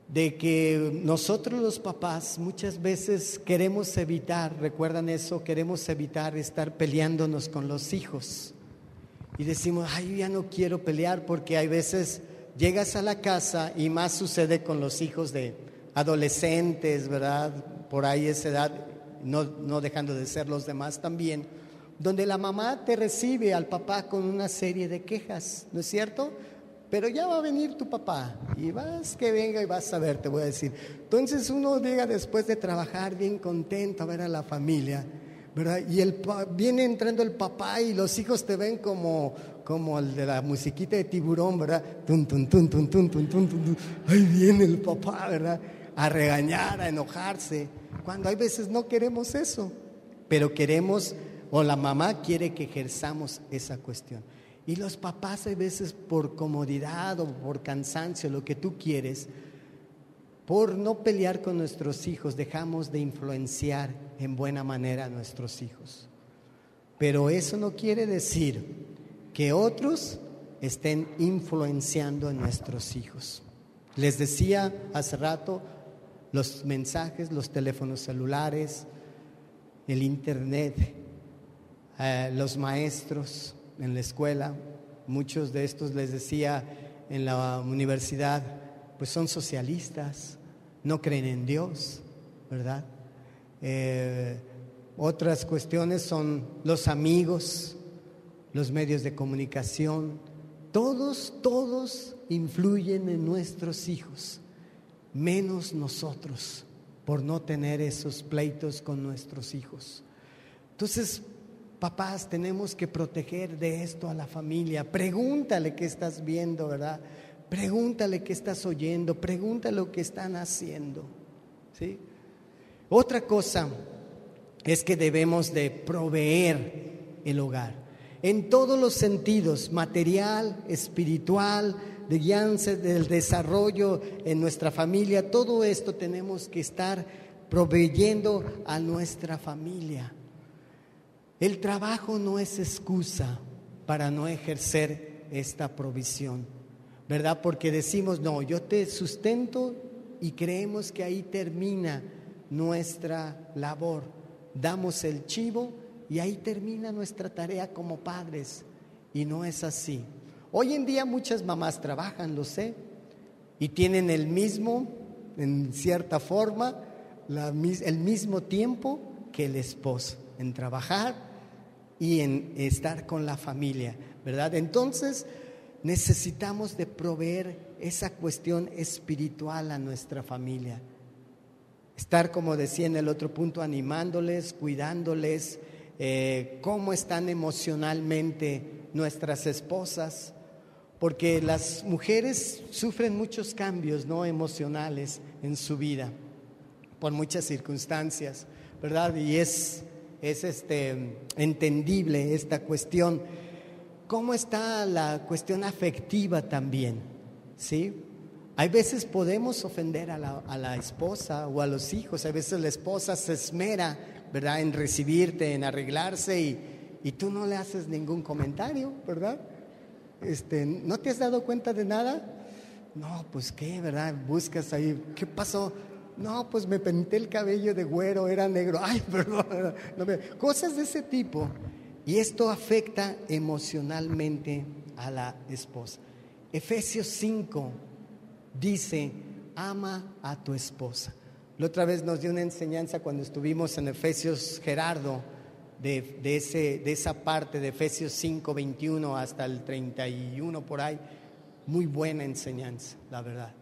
de que nosotros los papás muchas veces queremos evitar, ¿recuerdan eso? Queremos evitar estar peleándonos con los hijos y decimos, ay, yo ya no quiero pelear, porque hay veces llegas a la casa y más sucede con los hijos de adolescentes, ¿verdad? Por ahí esa edad, no dejando de ser los demás también, donde la mamá te recibe al papá con una serie de quejas, ¿no es cierto? Pero ya va a venir tu papá y vas que venga y vas a ver, te voy a decir. Entonces uno llega después de trabajar bien contento a ver a la familia, ¿verdad? Y viene entrando el papá y los hijos te ven como el de la musiquita de Tiburón, ¿verdad? Tun, tun, tun, tun, tun, tun, tun, tun. Ahí viene el papá, ¿verdad? A regañar, a enojarse, cuando hay veces no queremos eso, pero queremos, o la mamá quiere que ejerzamos esa cuestión. Y los papás a veces por comodidad o por cansancio, lo que tú quieres, por no pelear con nuestros hijos, dejamos de influenciar en buena manera a nuestros hijos. Pero eso no quiere decir que otros estén influenciando en nuestros hijos. Les decía hace rato, los mensajes, los teléfonos celulares, el internet, los maestros en la escuela, muchos de estos, les decía, en la universidad, pues son socialistas, no creen en Dios, ¿verdad? Otras cuestiones son los amigos, los medios de comunicación, todos influyen en nuestros hijos, menos nosotros, por no tener esos pleitos con nuestros hijos. Entonces, papás, tenemos que proteger de esto a la familia. Pregúntale qué estás viendo, ¿verdad? Pregúntale qué estás oyendo, pregúntale lo que están haciendo, ¿sí? Otra cosa es que debemos de proveer el hogar en todos los sentidos, material, espiritual, de guianza, del desarrollo en nuestra familia. Todo esto tenemos que estar proveyendo a nuestra familia. El trabajo no es excusa para no ejercer esta provisión, ¿verdad? Porque decimos, no, yo te sustento, y creemos que ahí termina nuestra labor. Damos el chivo y ahí termina nuestra tarea como padres, y no es así. Hoy en día muchas mamás trabajan, lo sé, y tienen el mismo, en cierta forma, el mismo tiempo que el esposo en trabajar y en estar con la familia, ¿verdad? Entonces necesitamos de proveer esa cuestión espiritual a nuestra familia. Estar, como decía en el otro punto, animándoles, cuidándoles, cómo están emocionalmente nuestras esposas, porque las mujeres sufren muchos cambios, ¿no?, emocionales en su vida por muchas circunstancias, ¿verdad? Y es entendible esta cuestión. ¿Cómo está la cuestión afectiva también? ¿Sí? Hay veces podemos ofender a la esposa o a los hijos. Hay veces la esposa se esmera, ¿verdad?, en recibirte, en arreglarse, y tú no le haces ningún comentario, ¿verdad? ¿No te has dado cuenta de nada? No, pues qué, ¿verdad? Buscas ahí, ¿qué pasó? No, pues me pinté el cabello de güero, era negro. Ay, perdón, cosas de ese tipo. Y esto afecta emocionalmente a la esposa. Efesios 5 dice, ama a tu esposa. La otra vez nos dio una enseñanza cuando estuvimos en Efesios, Gerardo, de esa parte de Efesios 5, 21 hasta el 31 por ahí. Muy buena enseñanza, la verdad.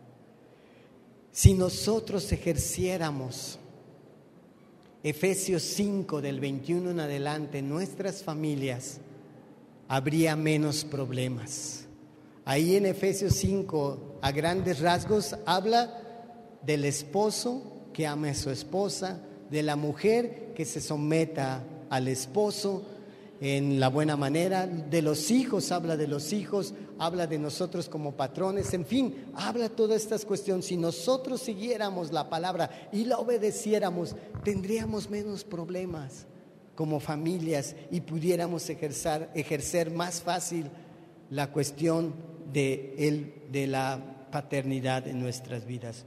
Si nosotros ejerciéramos Efesios 5 del 21 en adelante en nuestras familias, habría menos problemas. Ahí en Efesios 5, a grandes rasgos, habla del esposo que ame a su esposa, de la mujer que se someta al esposo, en la buena manera. De los hijos, habla de los hijos, habla de nosotros como patrones, en fin, habla todas estas cuestiones. Si nosotros siguiéramos la palabra y la obedeciéramos, tendríamos menos problemas como familias y pudiéramos ejercer más fácil la cuestión de la paternidad en nuestras vidas.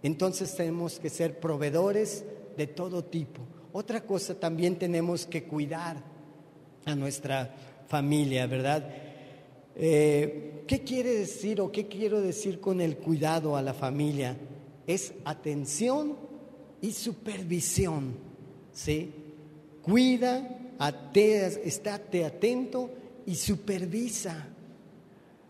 Entonces tenemos que ser proveedores de todo tipo. Otra cosa, también tenemos que cuidar a nuestra familia, ¿verdad? ¿Qué quiere decir o qué quiero decir con el cuidado a la familia? Es atención y supervisión, ¿sí? Cuida, estate atento y supervisa.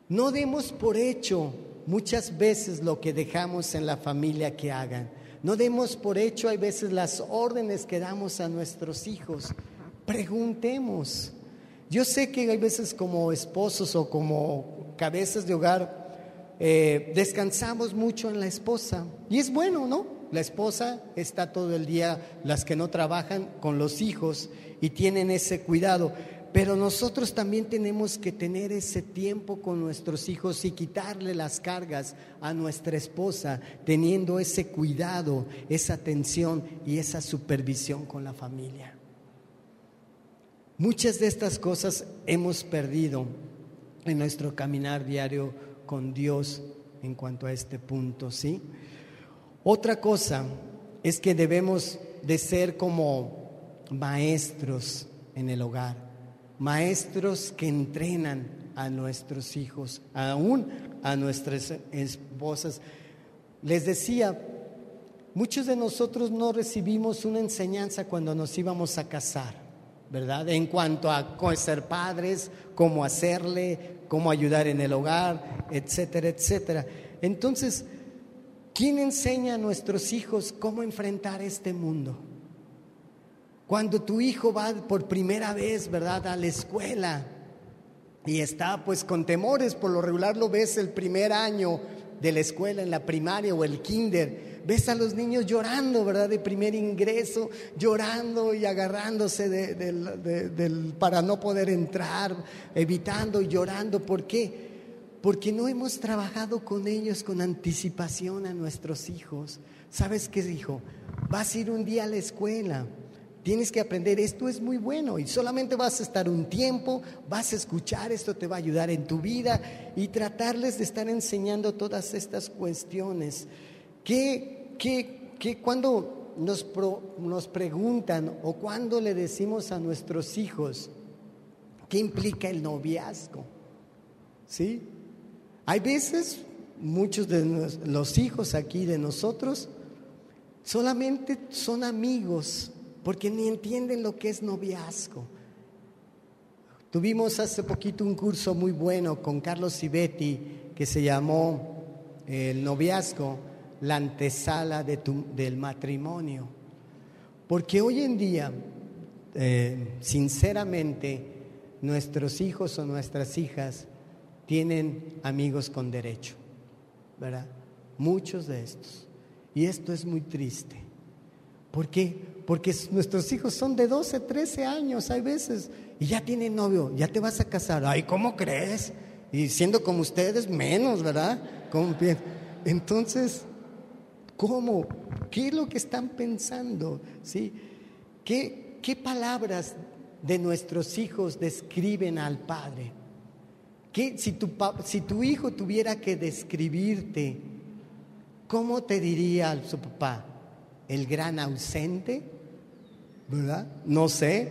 No demos por hecho muchas veces lo que dejamos en la familia que hagan. No demos por hecho, hay veces, las órdenes que damos a nuestros hijos. Preguntemos. Yo sé que hay veces como esposos o como cabezas de hogar descansamos mucho en la esposa. Y es bueno, ¿no? La esposa está todo el día, las que no trabajan, con los hijos y tienen ese cuidado. Pero nosotros también tenemos que tener ese tiempo con nuestros hijos y quitarle las cargas a nuestra esposa, teniendo ese cuidado, esa atención y esa supervisión con la familia. Muchas de estas cosas hemos perdido en nuestro caminar diario con Dios en cuanto a este punto, ¿sí? Otra cosa es que debemos de ser como maestros en el hogar, maestros que entrenan a nuestros hijos, aún a nuestras esposas. Les decía, muchos de nosotros no recibimos una enseñanza cuando nos íbamos a casar, ¿verdad? En cuanto a ser padres, cómo hacerle, cómo ayudar en el hogar, etcétera, etcétera. Entonces, ¿quién enseña a nuestros hijos cómo enfrentar este mundo? Cuando tu hijo va por primera vez, ¿verdad?, a la escuela y está pues con temores, por lo regular lo ves el primer año de la escuela, en la primaria o el kinder, ves a los niños llorando, ¿verdad?, de primer ingreso, llorando y agarrándose para no poder entrar, evitando y llorando. ¿Por qué? Porque no hemos trabajado con ellos con anticipación a nuestros hijos. ¿Sabes qué, hijo? Vas a ir un día a la escuela, tienes que aprender, esto es muy bueno y solamente vas a estar un tiempo, vas a escuchar, esto te va a ayudar en tu vida, y tratarles de estar enseñando todas estas cuestiones. Que cuando nos preguntan o cuando le decimos a nuestros hijos, ¿qué implica el noviazgo? ¿Sí? Hay veces, muchos de los hijos aquí de nosotros solamente son amigos, porque ni entienden lo que es noviazgo. Tuvimos hace poquito un curso muy bueno con Carlos y Betty que se llamó el noviazgo, la antesala del matrimonio. Porque hoy en día, sinceramente, nuestros hijos o nuestras hijas tienen amigos con derecho, ¿verdad? Muchos de estos. Y esto es muy triste. ¿Por qué? Porque nuestros hijos son de 12, 13 años, hay veces, y ya tienen novio, ya te vas a casar. Ay, ¿cómo crees? Y siendo como ustedes, menos, ¿verdad? Entonces, ¿cómo? ¿Qué es lo que están pensando? ¿Sí? ¿Qué palabras de nuestros hijos describen al Padre? Si tu hijo tuviera que describirte, ¿cómo te diría su papá? ¿El gran ausente? ¿Verdad? No sé,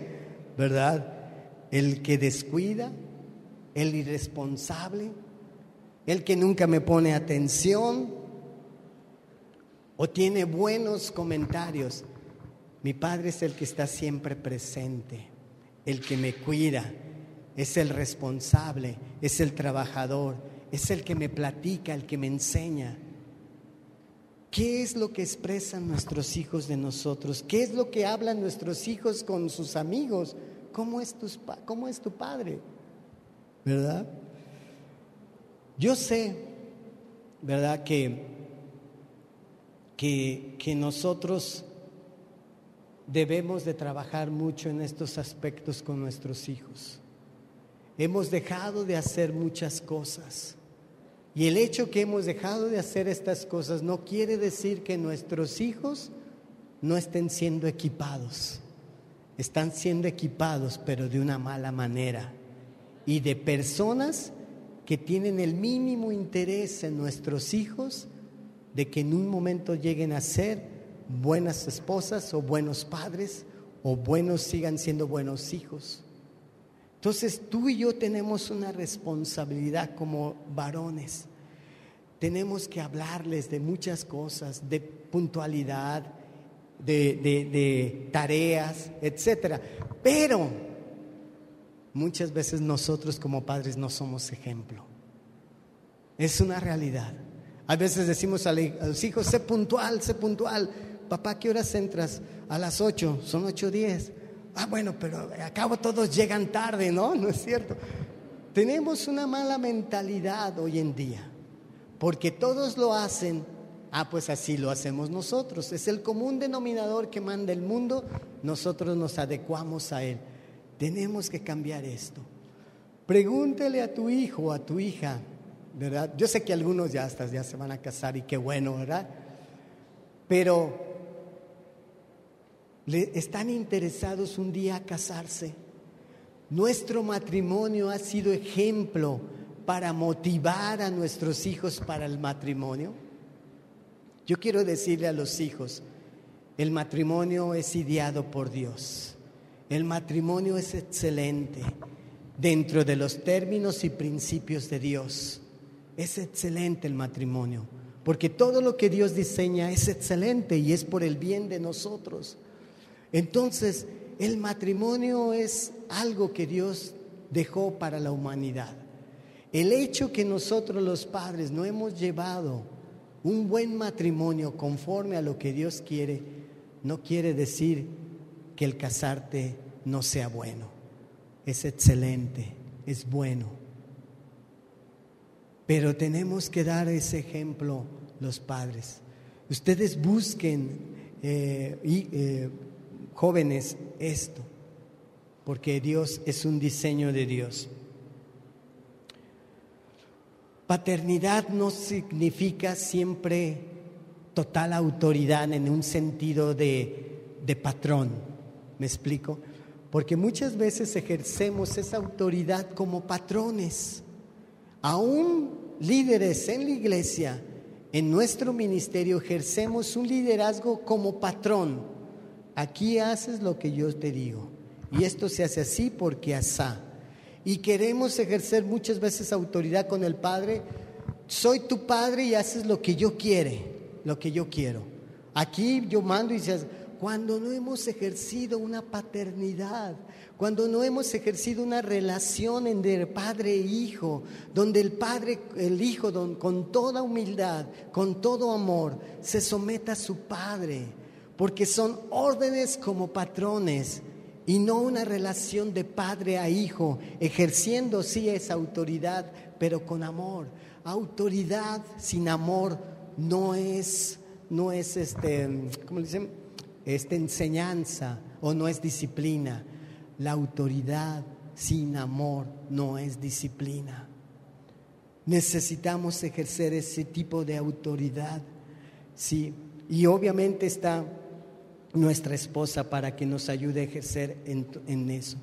¿verdad? ¿El que descuida? ¿El irresponsable? ¿El que nunca me pone atención? ¿O tiene buenos comentarios? Mi padre es el que está siempre presente, el que me cuida, es el responsable, es el trabajador, es el que me platica, el que me enseña. ¿Qué es lo que expresan nuestros hijos de nosotros? ¿Qué es lo que hablan nuestros hijos con sus amigos? ¿Cómo es tu padre? ¿Verdad? Yo sé, ¿verdad?, que nosotros debemos de trabajar mucho en estos aspectos con nuestros hijos. Hemos dejado de hacer muchas cosas. Y el hecho que hemos dejado de hacer estas cosas no quiere decir que nuestros hijos no estén siendo equipados. Están siendo equipados, pero de una mala manera. Y de personas que tienen el mínimo interés en nuestros hijos, de que en un momento lleguen a ser buenas esposas o buenos padres, o sigan siendo buenos hijos. Entonces tú y yo tenemos una responsabilidad como varones. Tenemos que hablarles de muchas cosas, de puntualidad, de tareas, etcétera. Pero muchas veces nosotros como padres no somos ejemplo. Es una realidad. A veces decimos a los hijos, sé puntual. Papá, ¿a qué horas entras? A las 8, son 8:10. Bueno, pero a cabo todos llegan tarde, ¿no? No es cierto. Tenemos una mala mentalidad hoy en día, porque todos lo hacen. Pues así lo hacemos nosotros. Es el común denominador que manda el mundo. Nosotros nos adecuamos a él. Tenemos que cambiar esto. Pregúntele a tu hijo o a tu hija, ¿verdad? Yo sé que algunos ya se van a casar y qué bueno, ¿verdad? Pero ¿están interesados un día a casarse? Nuestro matrimonio ha sido ejemplo para motivar a nuestros hijos para el matrimonio. Yo quiero decirle a los hijos, el matrimonio es ideado por Dios. El matrimonio es excelente dentro de los términos y principios de Dios. Es excelente el matrimonio, porque todo lo que Dios diseña es excelente y es por el bien de nosotros. Entonces, el matrimonio es algo que Dios dejó para la humanidad. El hecho que nosotros los padres no hemos llevado un buen matrimonio conforme a lo que Dios quiere, no quiere decir que el casarte no sea bueno. Es excelente, es bueno. Pero tenemos que dar ese ejemplo los padres. Ustedes busquen, jóvenes, esto, porque Dios es un diseño de Dios. Paternidad no significa siempre total autoridad en un sentido de patrón. ¿Me explico? Porque muchas veces ejercemos esa autoridad como patrones. Aún líderes en la iglesia, en nuestro ministerio, ejercemos un liderazgo como patrón. Aquí haces lo que yo te digo. Y esto se hace así porque asá. Y queremos ejercer muchas veces autoridad con el padre. Soy tu padre y haces lo que yo quiero. Aquí yo mando y dices, cuando no hemos ejercido una paternidad, cuando no hemos ejercido una relación entre padre e hijo, donde el hijo con toda humildad, con todo amor, se someta a su padre, porque son órdenes como patrones. Y no una relación de padre a hijo, ejerciendo sí esa autoridad, pero con amor. Autoridad sin amor no es ¿cómo le dicen? Enseñanza o no es disciplina. La autoridad sin amor no es disciplina. Necesitamos ejercer ese tipo de autoridad, sí. Y obviamente está nuestra esposa para que nos ayude a ejercer en eso.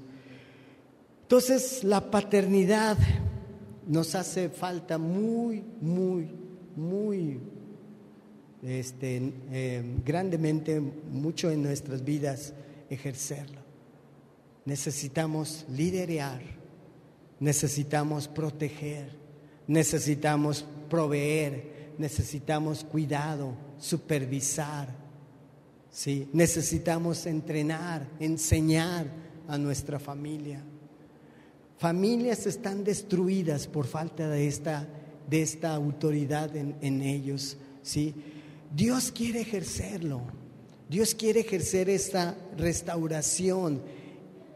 Entonces, la paternidad nos hace falta muy grandemente, mucho en nuestras vidas ejercerlo. Necesitamos liderear, necesitamos proteger, necesitamos proveer, necesitamos cuidado, supervisar. Sí, necesitamos entrenar, enseñar a nuestra familia. Familias están destruidas por falta de esta autoridad en ellos. ¿Sí? Dios quiere ejercerlo. Dios quiere ejercer esta restauración,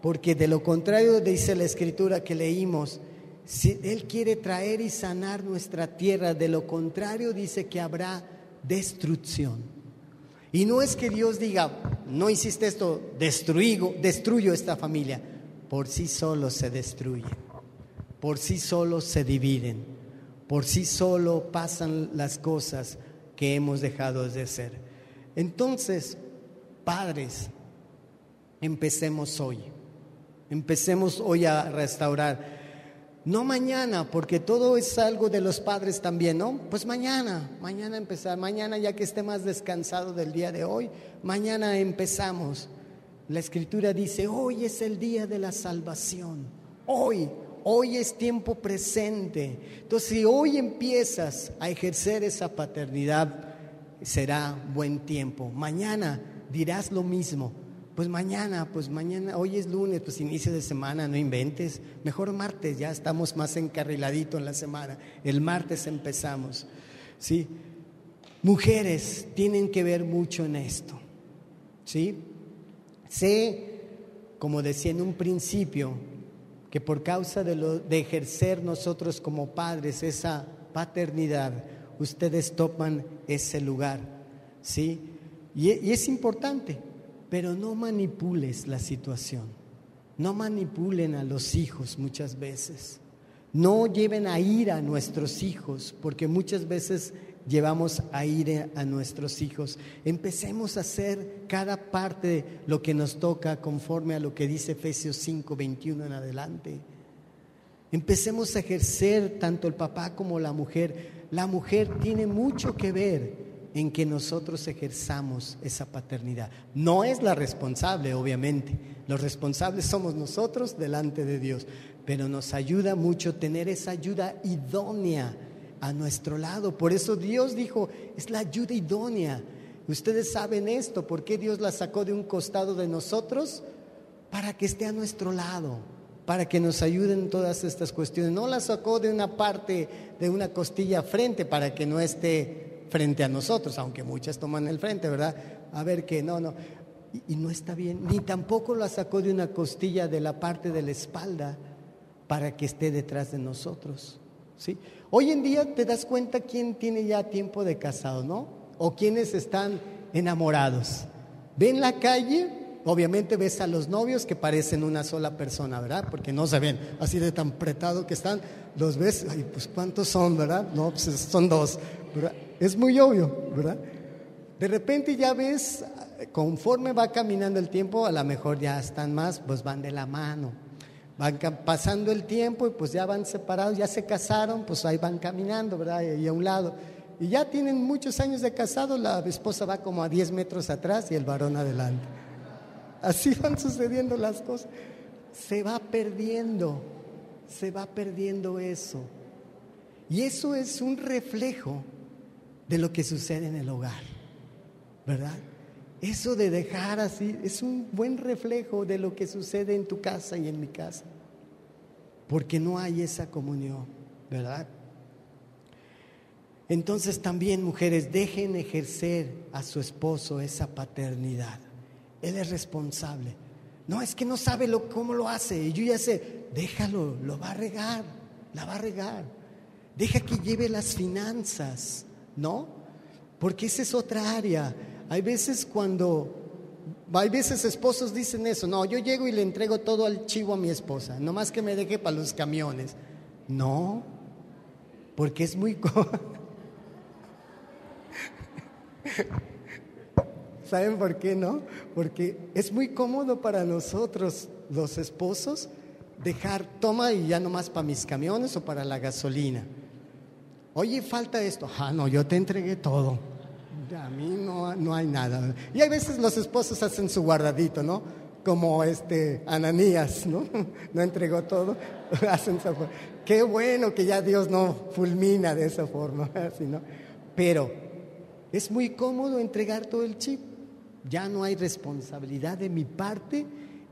porque de lo contrario, dice la escritura que leímos, si Él quiere traer y sanar nuestra tierra, de lo contrario dice que habrá destrucción. Y no es que Dios diga, no hiciste esto, destruyo esta familia. Por sí solos se destruyen, por sí solos se dividen, por sí solo pasan las cosas que hemos dejado de hacer. Entonces, padres, empecemos hoy a restaurar. No mañana, porque todo es algo de los padres también, ¿no? Pues mañana empezar, mañana ya que esté más descansado del día de hoy, mañana empezamos. La Escritura dice, hoy es el día de la salvación, hoy es tiempo presente. Entonces, si hoy empiezas a ejercer esa paternidad, será buen tiempo. Mañana dirás lo mismo. Pues mañana, hoy es lunes, pues inicio de semana, no inventes. Mejor martes, ya estamos más encarriladito en la semana. El martes empezamos, ¿sí? Mujeres tienen que ver mucho en esto, ¿sí? Sé, como decía en un principio, que por causa de ejercer nosotros como padres esa paternidad, ustedes toman ese lugar, ¿sí? Y es importante. Pero no manipules la situación, no manipulen a los hijos muchas veces, no lleven a ira a nuestros hijos, porque muchas veces llevamos a ira a nuestros hijos. Empecemos a hacer cada parte lo que nos toca conforme a lo que dice Efesios 5:21 en adelante. Empecemos a ejercer tanto el papá como la mujer. La mujer tiene mucho que ver en que nosotros ejerzamos esa paternidad. No es la responsable, obviamente. Los responsables somos nosotros delante de Dios, pero nos ayuda mucho tener esa ayuda idónea a nuestro lado. Por eso Dios dijo, es la ayuda idónea. Ustedes saben esto, ¿por qué Dios la sacó de un costado de nosotros? Para que esté a nuestro lado, para que nos ayuden en todas estas cuestiones. No la sacó de una parte, de una costilla frente, para que no esté frente a nosotros, aunque muchas toman el frente, ¿verdad? A ver que no, y no está bien, ni tampoco la sacó de una costilla de la parte de la espalda para que esté detrás de nosotros, ¿sí? Hoy en día te das cuenta quién tiene ya tiempo de casado, ¿no? O quiénes están enamorados. Ve en la calle, obviamente ves a los novios que parecen una sola persona, ¿verdad? Porque no se ven así de tan apretado que están, los ves, ay, pues ¿cuántos son, verdad? No, pues son dos, ¿verdad? Es muy obvio, ¿verdad? De repente ya ves, conforme va caminando el tiempo, a lo mejor ya están más, pues van de la mano, van pasando el tiempo y pues ya van separados, ya se casaron, pues ahí van caminando, ¿verdad? Y a un lado, y ya tienen muchos años de casado, la esposa va como a 10 metros atrás y el varón adelante. Así van sucediendo las cosas. Se va perdiendo eso. Y eso es un reflejo de lo que sucede en el hogar, ¿verdad? Eso de dejar así es un buen reflejo de lo que sucede en tu casa y en mi casa, porque no hay esa comunión, ¿verdad? Entonces también, mujeres, dejen ejercer a su esposo esa paternidad. Él es responsable. No, es que no sabe cómo lo hace, y yo ya sé, déjalo, lo va a regar, la va a regar. Deja que lleve las finanzas, ¿no? Porque esa es otra área. Hay veces esposos dicen eso, no, yo llego y le entrego todo al chivo a mi esposa, nomás que me deje para los camiones. No, porque es muy ¿Saben por qué no? Porque es muy cómodo para nosotros los esposos dejar, toma y ya nomás para mis camiones o para la gasolina. Oye, falta esto. No, yo te entregué todo. A mí no hay nada. Y hay veces los esposos hacen su guardadito, ¿no? Como Ananías, ¿no? No entregó todo. Hacen esa forma. Qué bueno que ya Dios no fulmina de esa forma, ¿sí, no? Pero es muy cómodo entregar todo el chip. Ya no hay responsabilidad de mi parte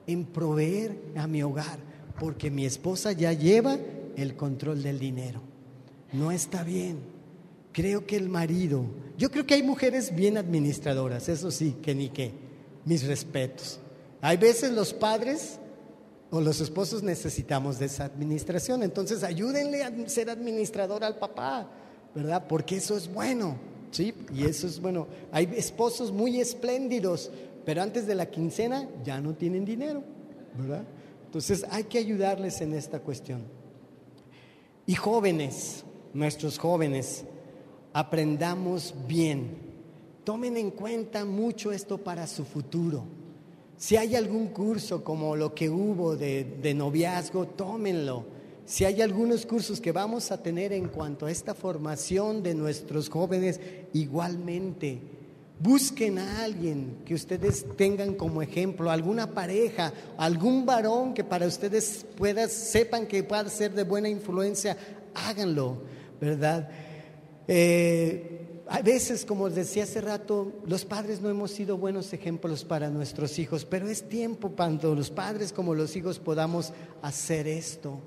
en proveer a mi hogar, porque mi esposa ya lleva el control del dinero. No está bien. Creo que el marido, yo creo que hay mujeres bien administradoras, eso sí, que ni qué, mis respetos. Hay veces los padres o los esposos necesitamos de esa administración, entonces ayúdenle a ser administrador al papá, ¿verdad? Porque eso es bueno, ¿sí? Y eso es bueno. Hay esposos muy espléndidos, pero antes de la quincena ya no tienen dinero, ¿verdad? Entonces hay que ayudarles en esta cuestión. Y jóvenes, nuestros jóvenes, aprendamos bien, tomen en cuenta mucho esto para su futuro. Si hay algún curso como lo que hubo de noviazgo, tómenlo. Si hay algunos cursos que vamos a tener en cuanto a esta formación de nuestros jóvenes, igualmente, busquen a alguien que ustedes tengan como ejemplo, alguna pareja, algún varón que para ustedes sepan que pueda ser de buena influencia, háganlo, ¿verdad? A veces, como les decía hace rato, los padres no hemos sido buenos ejemplos para nuestros hijos, pero es tiempo tanto los padres como los hijos podamos hacer esto.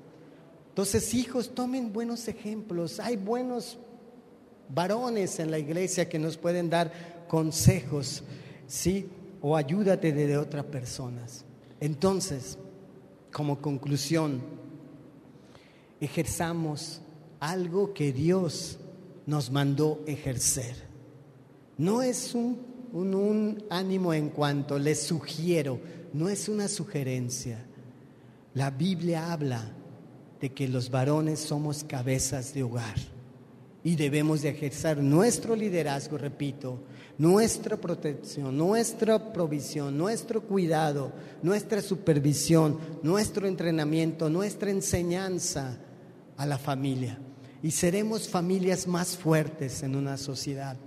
Entonces, hijos, tomen buenos ejemplos. Hay buenos varones en la iglesia que nos pueden dar consejos, ¿sí? O ayúdate de otras personas. Entonces, como conclusión, ejerzamos algo que Dios nos mandó ejercer. No es un ánimo en cuanto les sugiero, no es una sugerencia. La Biblia habla de que los varones somos cabezas de hogar y debemos de ejercer nuestro liderazgo, repito, nuestra protección, nuestra provisión, nuestro cuidado, nuestra supervisión, nuestro entrenamiento, nuestra enseñanza a la familia. Y seremos familias más fuertes en una sociedad,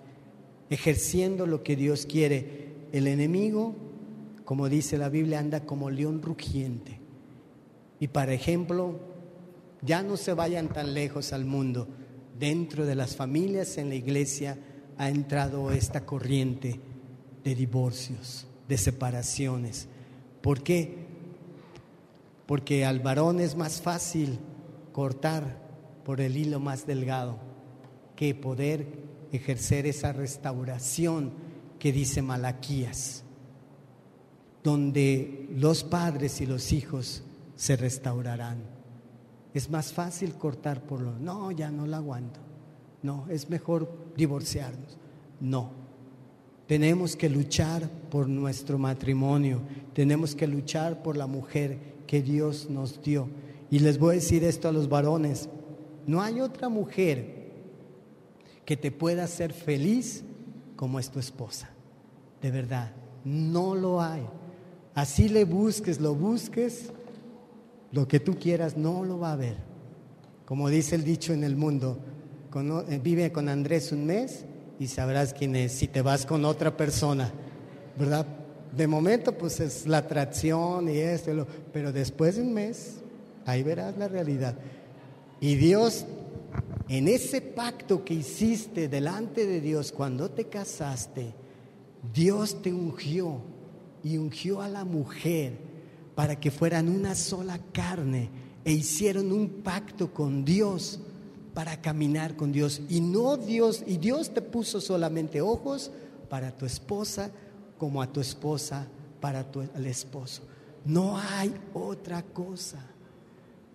ejerciendo lo que Dios quiere. El enemigo, como dice la Biblia, anda como león rugiente. Y para ejemplo, ya no se vayan tan lejos al mundo. Dentro de las familias, en la iglesia, ha entrado esta corriente de divorcios, de separaciones. ¿Por qué? Porque al varón es más fácil cortar por el hilo más delgado que poder ejercer esa restauración que dice Malaquías, donde los padres y los hijos se restaurarán. Es más fácil cortar por no, ya no la aguanto, no, es mejor divorciarnos. No, tenemos que luchar por nuestro matrimonio, tenemos que luchar por la mujer que Dios nos dio. Y les voy a decir esto a los varones: no hay otra mujer que te pueda hacer feliz como es tu esposa. De verdad, no lo hay. Así le busques, lo que tú quieras, no lo va a ver. Como dice el dicho en el mundo, vive con Andrés un mes y sabrás quién es si te vas con otra persona, ¿verdad? De momento pues es la atracción y esto, pero después de un mes, ahí verás la realidad. Y Dios, en ese pacto que hiciste delante de Dios cuando te casaste, Dios te ungió y ungió a la mujer para que fueran una sola carne e hicieron un pacto con Dios para caminar con Dios. Y Dios te puso solamente ojos para tu esposa, como a tu esposa para al esposo. No hay otra cosa.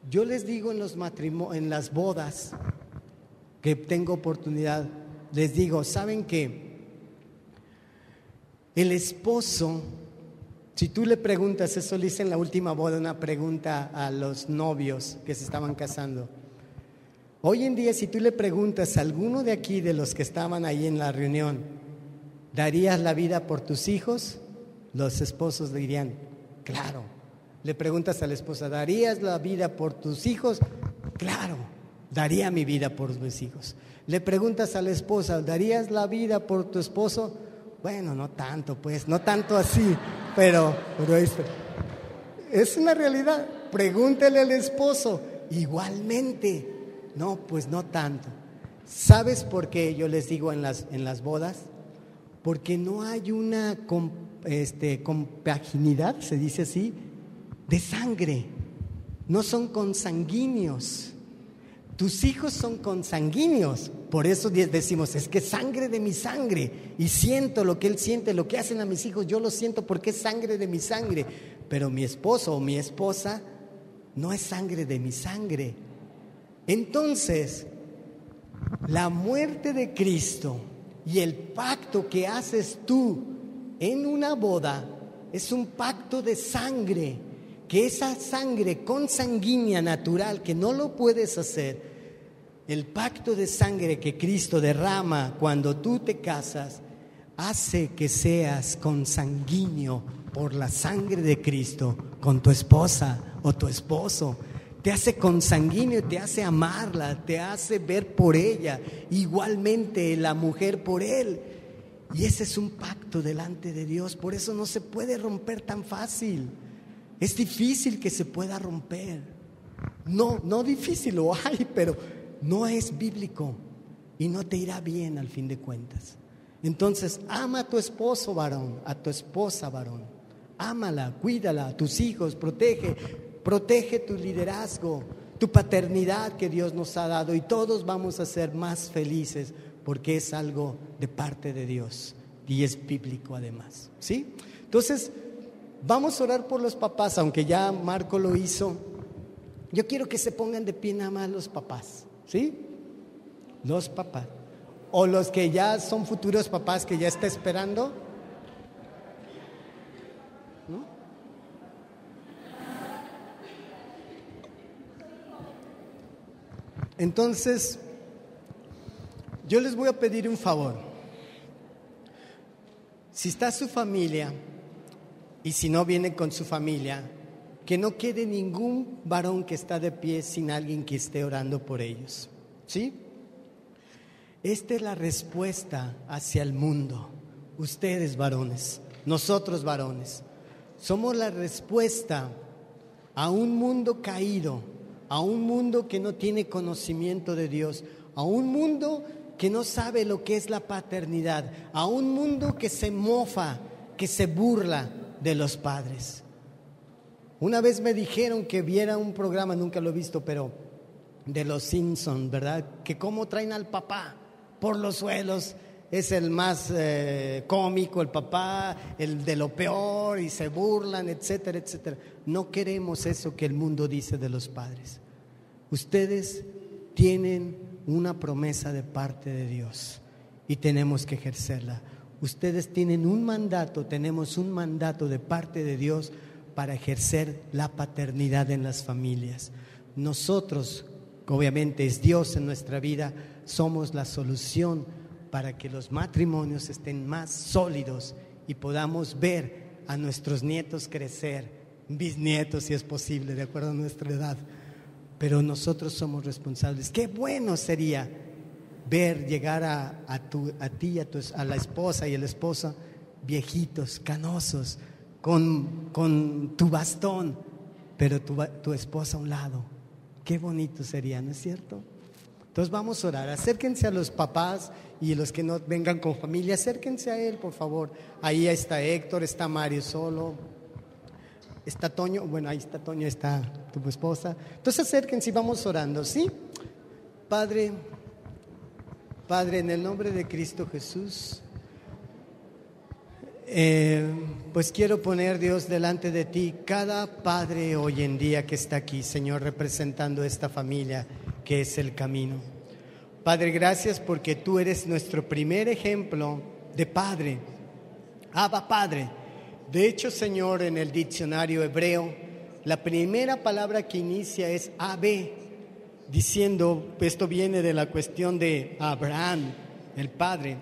Yo les digo en las bodas que tengo oportunidad, les digo, ¿saben qué? El esposo, si tú le preguntas, eso le hice en la última boda, una pregunta a los novios que se estaban casando. Hoy en día, si tú le preguntas a alguno de aquí, de los que estaban ahí en la reunión, ¿darías la vida por tus hijos? Los esposos dirían, claro. Le preguntas a la esposa, ¿darías la vida por tus hijos? Claro, daría mi vida por mis hijos. Le preguntas a la esposa, ¿darías la vida por tu esposo? Bueno, no tanto, pues, no tanto así, pero es una realidad. Pregúntele al esposo, igualmente. No, pues no tanto. ¿Sabes por qué yo les digo en las bodas? Porque no hay una compaginidad, se dice así, de sangre. No son consanguíneos. Tus hijos son consanguíneos. Por eso decimos, es que es sangre de mi sangre. Y siento lo que él siente, lo que hacen a mis hijos, yo lo siento porque es sangre de mi sangre. Pero mi esposo o mi esposa no es sangre de mi sangre. Entonces, la muerte de Cristo y el pacto que haces tú en una boda es un pacto de sangre, que esa sangre consanguínea natural, que no lo puedes hacer, el pacto de sangre que Cristo derrama cuando tú te casas, hace que seas consanguíneo por la sangre de Cristo con tu esposa o tu esposo. Te hace consanguíneo, te hace amarla, te hace ver por ella, igualmente la mujer por él. Y ese es un pacto delante de Dios, por eso no se puede romper tan fácil. Es difícil que se pueda romper. No difícil, lo hay, pero no es bíblico y no te irá bien al fin de cuentas. Entonces, ama a tu esposo varón, a tu esposa varón. Ámala, cuídala, a tus hijos, protege tu liderazgo, tu paternidad que Dios nos ha dado, y todos vamos a ser más felices porque es algo de parte de Dios y es bíblico además, ¿sí? Entonces, vamos a orar por los papás, aunque ya Marco lo hizo. Yo quiero que se pongan de pie nada más los papás, ¿sí? Los papás. O los que ya son futuros papás, que ya está esperando, ¿no? Entonces, yo les voy a pedir un favor. Si está su familia, y si no viene con su familia, que no quede ningún varón que está de pie sin alguien que esté orando por ellos, ¿sí? Esta es la respuesta hacia el mundo. Ustedes varones, nosotros varones, somos la respuesta a un mundo caído, a un mundo que no tiene conocimiento de Dios, a un mundo que no sabe lo que es la paternidad, a un mundo que se mofa, que se burla de los padres. Una vez me dijeron que viera un programa, nunca lo he visto, pero de los Simpson, ¿verdad? Que cómo traen al papá por los suelos, es el más cómico, el papá, el de lo peor, y se burlan, etcétera, etcétera. No queremos eso que el mundo dice de los padres. Ustedes tienen una promesa de parte de Dios y tenemos que ejercerla. Ustedes tienen un mandato, tenemos un mandato de parte de Dios para ejercer la paternidad en las familias. Nosotros, obviamente es Dios en nuestra vida, somos la solución para que los matrimonios estén más sólidos y podamos ver a nuestros nietos crecer, bisnietos si es posible, de acuerdo a nuestra edad. Pero nosotros somos responsables. Qué bueno sería ver llegar a ti, a la esposa y el esposo, viejitos, canosos, con tu bastón, pero tu esposa a un lado. Qué bonito sería, ¿no es cierto? Entonces vamos a orar. Acérquense a los papás y los que no vengan con familia, acérquense a él, por favor. Ahí está Héctor, está Mario solo, está Toño, bueno, ahí está Toño, está tu esposa. Entonces acérquense y vamos orando, ¿sí? Padre, en el nombre de Cristo Jesús, pues quiero poner, Dios, delante de ti cada padre hoy en día que está aquí, Señor, representando esta familia que es el camino. Padre, gracias porque tú eres nuestro primer ejemplo de padre. Abba, Padre. De hecho, Señor, en el diccionario hebreo, la primera palabra que inicia es Abbe, diciendo, esto viene de la cuestión de Abraham, el padre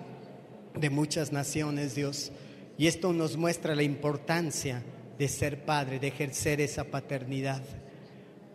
de muchas naciones, Dios. Y esto nos muestra la importancia de ser padre, de ejercer esa paternidad.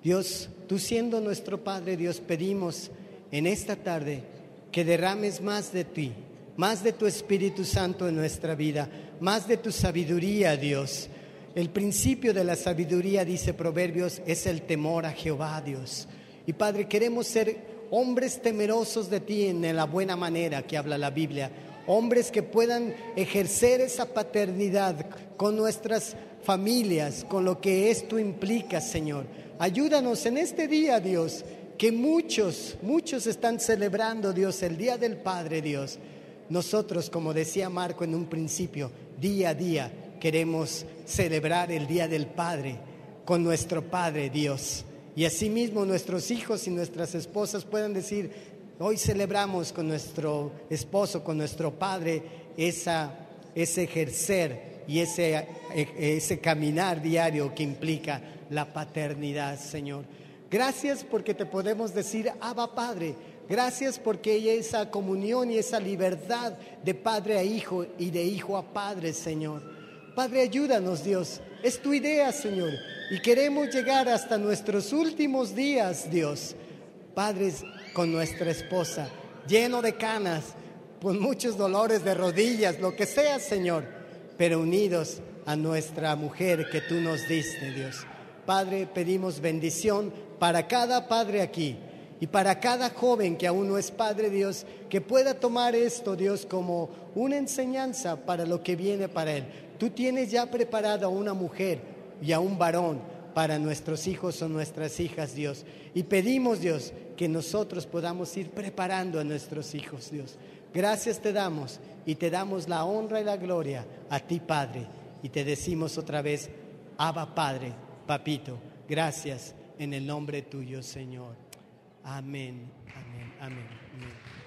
Dios, tú siendo nuestro Padre, Dios, pedimos en esta tarde que derrames más de ti, más de tu Espíritu Santo en nuestra vida, más de tu sabiduría, Dios. El principio de la sabiduría, dice Proverbios, es el temor a Jehová, Dios. Y Padre, queremos ser hombres temerosos de ti en la buena manera que habla la Biblia, hombres que puedan ejercer esa paternidad con nuestras familias, con lo que esto implica, Señor. Ayúdanos en este día, Dios, que muchos están celebrando, Dios, el Día del Padre, Dios. Nosotros, como decía Marco en un principio, día a día queremos celebrar el Día del Padre con nuestro Padre, Dios. Y asimismo nuestros hijos y nuestras esposas puedan decir, hoy celebramos con nuestro esposo, con nuestro Padre, esa ese ejercer y ese caminar diario que implica la paternidad, Señor. Gracias porque te podemos decir Abba Padre. Gracias porque hay esa comunión y esa libertad de padre a hijo y de hijo a padre, Señor. Padre, ayúdanos, Dios. Es tu idea, Señor. Y queremos llegar hasta nuestros últimos días, Dios. Padres, con nuestra esposa, lleno de canas, con muchos dolores de rodillas, lo que sea, Señor, pero unidos a nuestra mujer que tú nos diste, Dios. Padre, pedimos bendición para cada padre aquí y para cada joven que aún no es padre, Dios, que pueda tomar esto, Dios, como una enseñanza para lo que viene para él. Tú tienes ya preparado a una mujer y a un varón para nuestros hijos o nuestras hijas, Dios. Y pedimos, Dios, que nosotros podamos ir preparando a nuestros hijos, Dios. Gracias te damos y te damos la honra y la gloria a ti, Padre. Y te decimos otra vez, Abba, Padre, Papito, gracias en el nombre tuyo, Señor. Amén, amén, amén, amén.